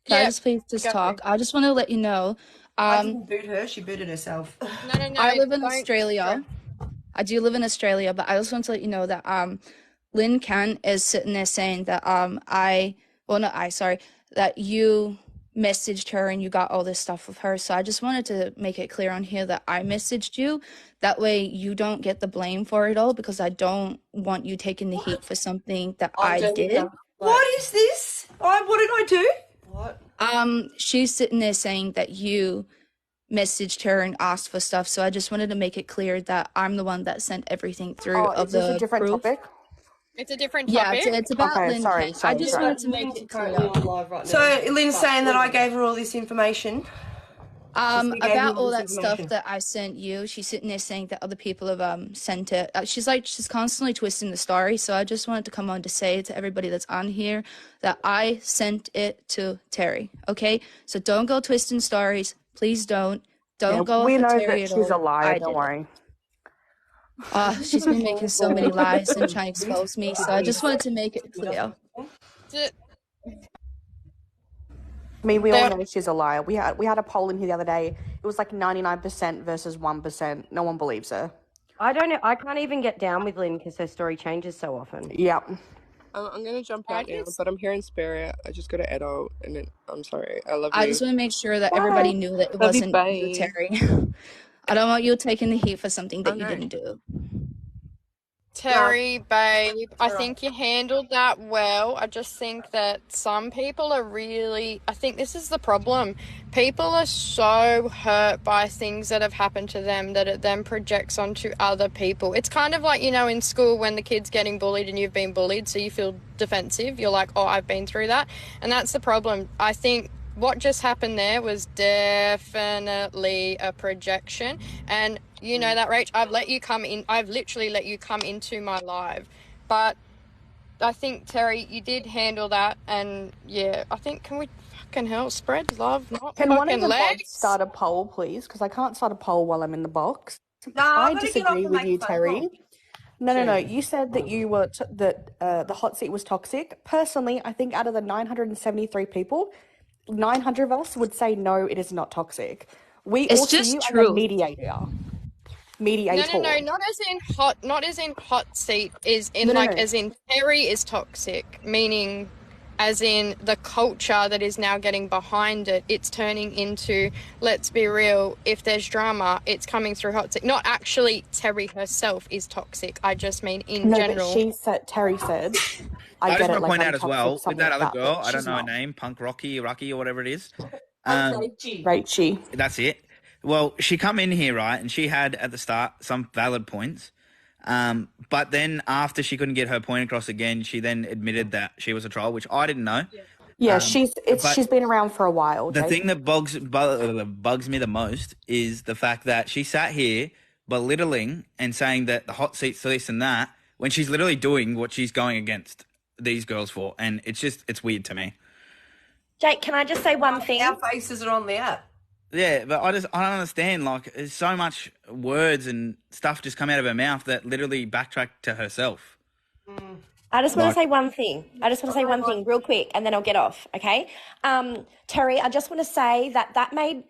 Can I Yeah. just please just Go. talk? I just want to let you know. I didn't boot her, she booted herself. No, I live in don't. Australia. I do live in Australia, but I just want to let you know that Lynn Kent is sitting there saying that that you messaged her and you got all this stuff with her. So I just wanted to make it clear on here that I messaged you. That way you don't get the blame for it all, because I don't want you taking the heat for something that I did. What is this? What did I do? What? She's sitting there saying that you messaged her and asked for stuff. So I just wanted to make it clear that I'm the one that sent everything through Oh, of is this the a different proof. topic? It's a different Yeah, topic. it's about Okay, Lynn sorry, Kent. I sorry, just sorry. wanted to make it clear. So Lynn's saying that I gave her all this information. She gave me About all this that stuff information. that I sent you, she's sitting there saying that other people have sent it. She's constantly twisting the story. So I just wanted to come on to say to everybody that's on here that I sent it to Terry. Okay, so don't go twisting stories. Please don't. Don't go we for know Terry that at she's a all. liar, I don't did it. worry. She's been making so many lies and trying to expose me. So I just wanted to make it clear. I mean, we all know she's a liar. We had a poll in here the other day. It was like 99% versus 1%. No one believes her. I don't know. I can't even get down with Lynn because her story changes so often. Yep. I'm gonna jump out now, but I'm here in spirit. I just got to adult, and then, I'm sorry. I love you. I just want to make sure that everybody knew that it Love you, wasn't bye. you, Terry. I don't want you taking the heat for something that you didn't do. Terry, babe, I think you handled that well. I just think that some people are really, I think this is the problem. People are so hurt by things that have happened to them that it then projects onto other people. It's kind of like, you know, in school when the kid's getting bullied and you've been bullied, so you feel defensive. You're like, oh, I've been through that. And that's the problem. I think what just happened there was definitely a projection. And you know that, Rach, I've literally let you come into my live. But I think, Terry, you did handle that. And yeah, I think, can we fucking hell spread love, not Can one of fucking the mods legs? start a poll, please? Because I can't start a poll while I'm in the box. No, I I've got to get off disagree and with make you, a phone Terry. call. No. You said that you were the hot seat was toxic. Personally, I think out of the 973 people, 900 of us would say no, it is not toxic. We It's all see just you as a true. mediator. No, not as in hot seat, is in No. as in Terry is toxic, meaning as in the culture that is now getting behind it. It's turning into, let's be real, if there's drama, it's coming through hot seat. Not actually Terry herself is toxic. I just mean in No, general. but Terry said, I I just get want it, to like point I'm out as toxic, well, with something that like other that, girl, but I don't she's know her not. name, Punk Rocky or whatever it is. Rachie. That's it. Well, she come in here, right, and she had at the start some valid points. But then after she couldn't get her point across again, she then admitted that she was a troll, which I didn't know. Yeah, but she's been around for a while. the Jake. thing that bugs me the most is the fact that she sat here belittling and saying that the hot seat's this and that when she's literally doing what she's going against these girls for, and it's weird to me. Jake, can I just say one thing? Our faces are on the app. Yeah, but I don't understand. Like, there's so much words and stuff just come out of her mouth that literally backtrack to herself. I just want to say one thing. Real quick, and then I'll get off, okay? Terry, I just want to say that made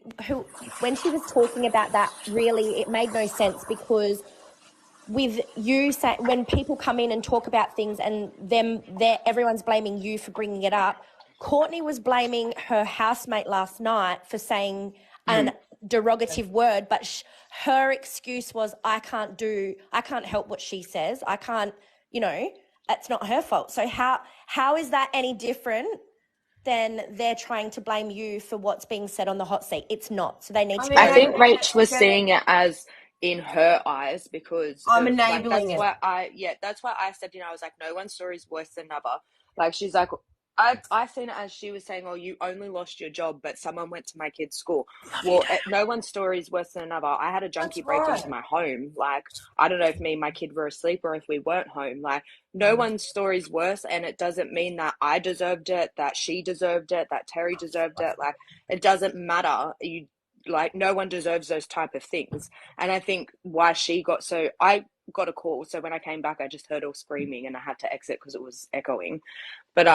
when she was talking about that, really, it made no sense because with you say when people come in and talk about things and everyone's blaming you for bringing it up. Courtney was blaming her housemate last night for saying an derogative word, but her excuse was, I can't help what she says. I can't, it's not her fault. So how is that any different than they're trying to blame you for what's being said on the hot seat? It's not. So they need to. I think Rach was seeing it as in her eyes because I'm enabling that's why I stepped in. I was like, no one's story is worse than another. Like, she's like, I seen it as she was saying, oh, you only lost your job, but someone went to my kid's school. Well, no one's story is worse than another. I had a junkie break into my home. Like, I don't know if me and my kid were asleep or if we weren't home. Like, no one's story is worse, and it doesn't mean that I deserved it, that she deserved it, that Terry deserved it. Like, it doesn't matter. No one deserves those type of things. And I think why I got a call. So when I came back, I just heard all screaming and I had to exit because it was echoing. But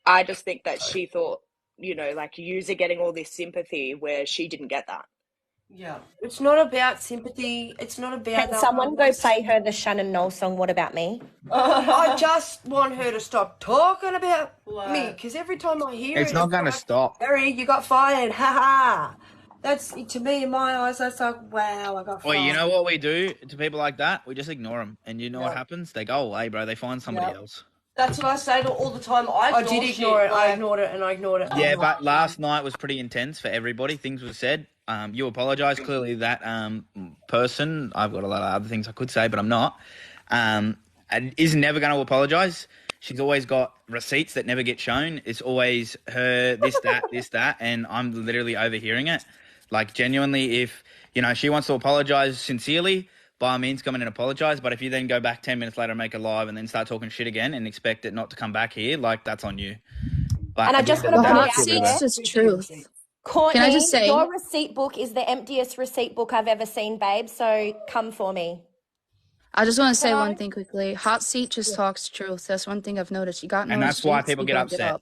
I just think that she thought, yous are getting all this sympathy where she didn't get that. Yeah. It's not about sympathy. It's not about... Can someone go play her the Shannon Knoll song, What About Me? I just want her to stop talking about me, because every time I hear It's not going to stop. Harry, you got fired. Ha ha. That's, to me, in my eyes, that's like, wow, I got fired. Well, you know what we do to people like that? We just ignore them. And you know what happens? They go away, bro. They find somebody else. That's what I say all the time. I did ignore it. I ignored it and I ignored it. Yeah, but last night was pretty intense for everybody. Things were said. You apologise. Clearly that person, I've got a lot of other things I could say, but I'm not, and is never going to apologise. She's always got receipts that never get shown. It's always her, this, that, and I'm literally overhearing it. Like, genuinely, if, she wants to apologise sincerely, by all means, come in and apologise. But if you then go back 10 minutes later and make a live and then start talking shit again and expect it not to come back here, like, that's on you. But And I just want to point out It's just truth. Courtney, Can I just say- your receipt book is the emptiest receipt book I've ever seen, babe. So come for me. I just want to say one thing quickly. Hot seat just talks truth. That's one thing I've noticed. You got no And that's why receipts, people you get don't upset. up.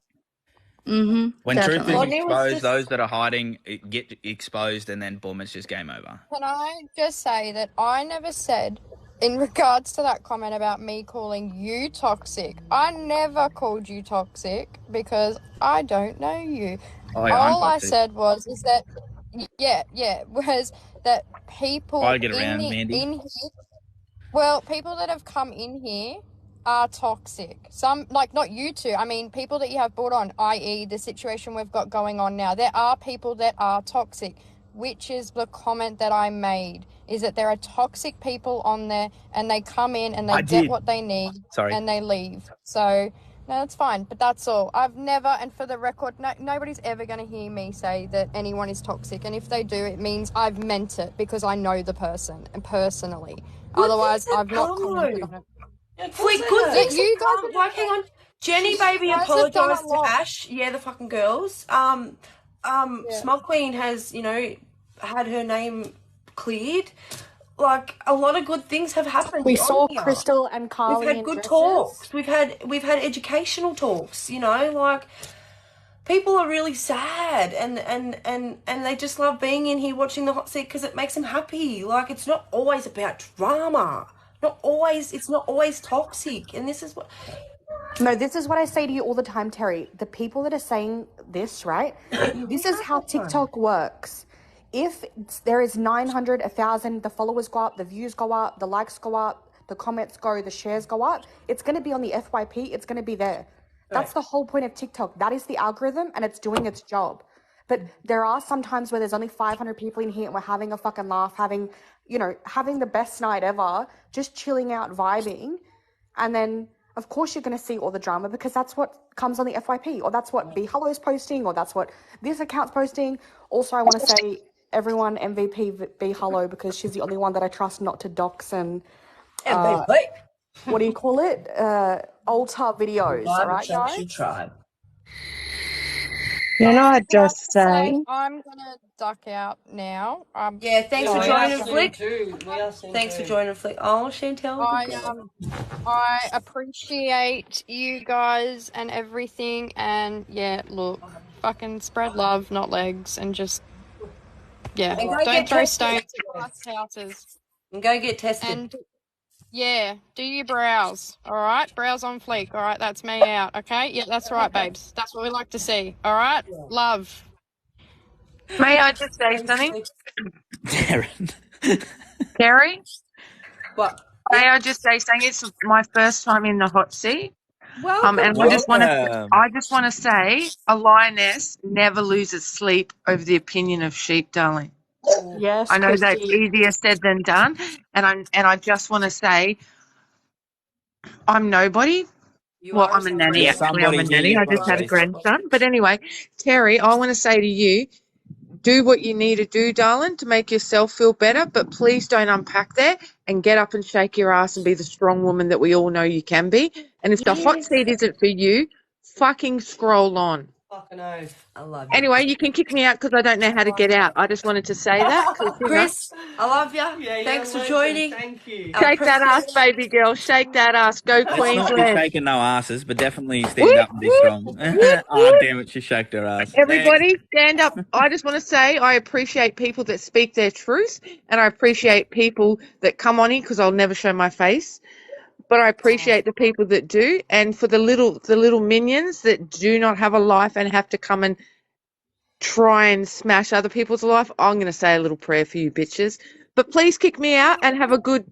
When truth is Definitely. exposed, those that are hiding get exposed, and then boom, it's just game over. Can I just say that I never said, in regards to that comment about me calling you toxic, I never called you toxic because I don't know you. Oh, yeah, I'm All I toxic. said was that was that people I get around, Mandy. in here, well, people that have come in here are toxic. Some, like, not you two, I mean people that you have brought on, i.e. the situation we've got going on now. There are people that are toxic, which is the comment that I made, is that there are toxic people on there and they come in and they get what they need and they leave. So, no, that's fine, but that's all. I've never, and for the record, nobody's ever going to hear me say that anyone is toxic, and if they do, it means I've meant it because I know the person and personally. Otherwise, I've not commented on it. Good things you have come. Like, hang on. Jenny Baby guys have done a apologised to lot. Ash. Yeah, the fucking girls. Smug Queen has, had her name cleared. Like, a lot of good things have happened. We on saw here. Crystal and Carly We've had in good dresses. talks. We've had educational talks. Like, people are really sad, and they just love being in here watching the hot seat because it makes them happy. Like, it's not always about drama. It's not always toxic, and this is what. No, this is what I say to you all the time, Terry. The people that are saying this, right? This is how TikTok works. If there is 900, 1,000, the followers go up, the views go up, the likes go up, the comments go, the shares go up, it's going to be on the FYP. It's going to be there. That's the whole point of TikTok. That is the algorithm, and it's doing its job. But there are some times where there's only 500 people in here and we're having a fucking laugh, having the best night ever, just chilling out, vibing. And then, of course, you're going to see all the drama because that's what comes on the FYP, or that's what Be Hollow's posting, or that's what this account's posting. Also, I want to say, everyone, MVP Be Hollow, because she's the only one that I trust not to dox and what do you call it? Alter videos, right, guys? Tribe. Can I just say, I'm gonna duck out now. Thanks for joining, Flick. Thanks for joining, Flick. Oh, Chantel. I appreciate you guys and everything, and look, fucking spread love, not legs, and just don't throw stones at glass houses. And go get tested. And do your brows, all right? Brows on fleek, all right? That's me out, okay? Yeah, that's right, babes. That's what we like to see, all right? Love. May I just say something? Gary? What? May I just say something? It's my first time in the hot seat. Welcome. And I just want to say a lioness never loses sleep over the opinion of sheep, darling. Yes, I know Christy. that's easier said than done, and I just want to say I'm nobody. Well, I'm a nanny, You're actually. I'm a somebody, nanny. yeah, I just had a right. grandson. But anyway, Terry, I want to say to you, do what you need to do, darling, to make yourself feel better, but please don't unpack that and get up and shake your ass and be the strong woman that we all know you can be. And if the hot seat isn't for you, fucking scroll on. Fucking oath. I love you. Anyway, you can kick me out because I don't know how to get out. I just wanted to say that. Chris, I love you. Thanks for joining. Thank you. Shake that ass, baby girl. Shake that ass. Go Let's not be Queensland. shaking no asses, but definitely stand up and be strong. Oh, damn it, she shaked her ass. Everybody, stand up. I just want to say I appreciate people that speak their truth, and I appreciate people that come on in because I'll never show my face. But I appreciate the people that do, and for the little minions that do not have a life and have to come and try and smash other people's life, I'm going to say a little prayer for you bitches. But please kick me out and have a good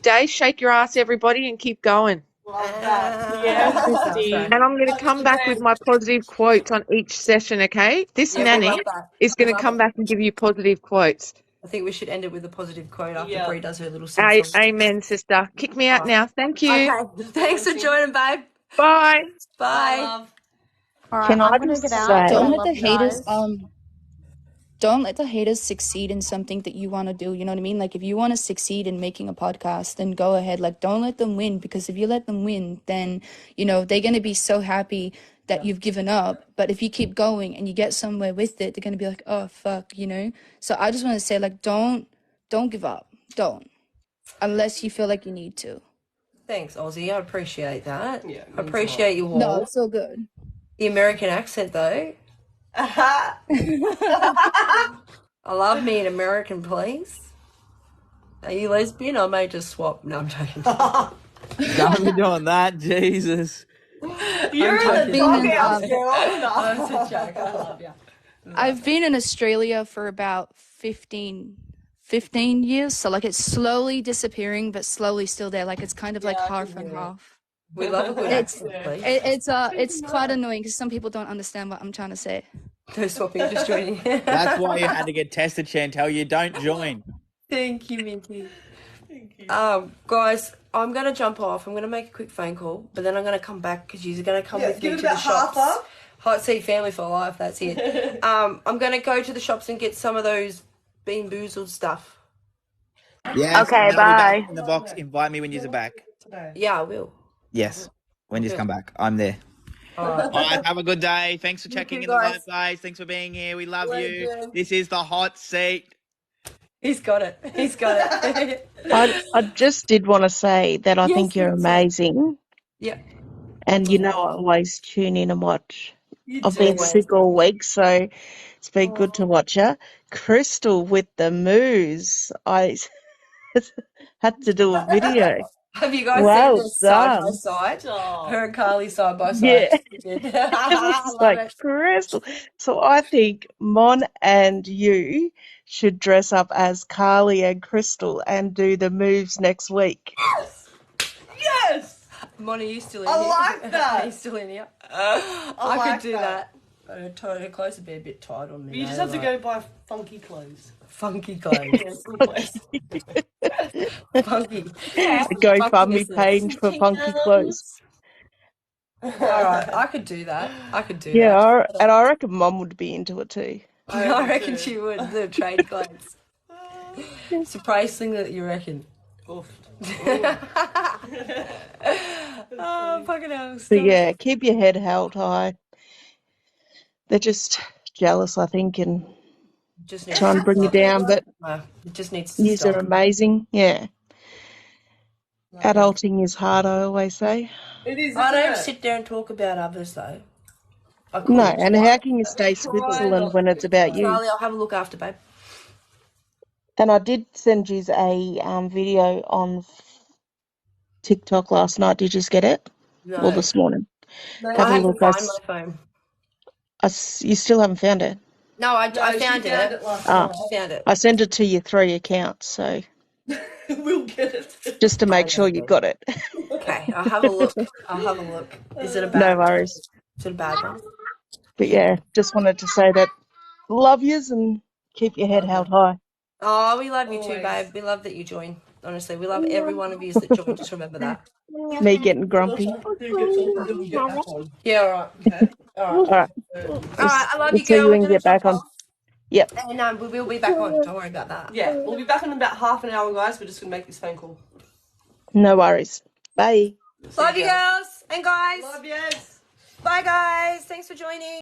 day. Shake your ass, everybody, and keep going. And I'm going to come back with my positive quotes on each session, okay? This nanny is going to come back and give you positive quotes. I think we should end it with a positive quote after Brie does her little sing song. Amen, sister. Kick me out now. Thank you. Okay. Thanks for joining, babe. Bye. Bye. All right, Can I I'm gonna just get out. say- Don't I let love the you haters guys. don't let the haters succeed in something that you want to do. You know what I mean? Like, if you want to succeed in making a podcast, then go ahead. Like, don't let them win, because if you let them win, then, they're going to be so happy that you've given up. But if you keep going and you get somewhere with it, they're going to be like, oh, fuck, So I just want to say, like, don't give up. Don't. Unless you feel like you need to. Thanks, Ozzy. I appreciate that. Yeah, I appreciate you all. No, it's so good. The American accent, though. I love me an American, please. Are you lesbian? I may just swap. No, I'm joking. Don't be doing that, Jesus. You're in the doghouse, girl. I'm just joking. I love you. I've been in Australia for about 15 years, so like it's slowly disappearing, but slowly still there. Like it's kind of like half and half. We love a good accent, please. It's quite annoying because some people don't understand what I'm trying to say. No swapping, just joining. That's why you had to get tested, Chantel. You don't join. Thank you, Minty. Thank you. Guys, I'm going to jump off. I'm going to make a quick phone call, but then I'm going to come back because you're going to come with me to the shops. Hot Seat Family for life, that's it. I'm going to go to the shops and get some of those Bean Boozled stuff. Yes. Okay, bye. In the box, invite me when you're back. Yeah, I will. Yes, when you come back. I'm there. All right, have a good day. Thanks for checking in the live, guys. Thanks for being here. We love you. This is the Hot Seat. He's got it. He's got it. I just did want to say that I think you're amazing. Yeah. And I always tune in and watch. I've been sick all week, so it's been good to watch her. Crystal with the moves. I had to do a video. Have you guys Well seen this side by done. side? Her and Carly side by side. Yeah. I It's love like it. Crystal. So I think Mon and you should dress up as Carly and Crystal and do the moves next week. Yes! Mon, are you still in I here? like that. Are you still in here? I like could do that. that. Her clothes would be a bit tight on me. You just though, have to like, go buy funky clothes. funky clothes. Yes, always. Funky. The GoFundMe Funkiness. page for funky clothes. All right, I could do that. I could do Yeah, that. and I reckon Mum would be into it too. I reckon she would. The trade clothes. Surprising that you reckon. Oof. Oh, fucking hell. So Stop. yeah, keep your head held high. They're just jealous, I think, and Just needs trying to to bring you stop. down, but No, it just needs to yous are stop. amazing. Yeah. Adulting is hard, I always say. It is. I don't isn't it? sit there and talk about others, though. I No, could. and how can you stay Switzerland when it's about you? Charlie, I'll have a look after, babe. And I did send you a video on TikTok last night. Did you just get it? Or No. this morning? No, Have I a have to look. find my phone. You still haven't found it? No, I No, found she found it. it last Ah. night. I found it. I sent it to your 3 accounts, so We'll get it. just to make sure you got it. Okay, I'll have a look. I'll have a look. Is it a No bad one? worries. Is it a bad one? But yeah, just wanted to say that love yous and keep your head held high. Oh, we love you too, Always. babe. We love that you join. Honestly, we love every one of you that join. Just remember that. Me getting grumpy. Yeah, all right. Okay. All right. All right. All right, I love We'll you, see girl. you We're when you gonna get back jump on. off. Yep. And we will be back on. Don't worry about that. Yeah, we'll be back in about half an hour, guys. We're just gonna make this phone call. No worries. Bye. Love you, girls and guys. Love yous. Bye, guys. Thanks for joining.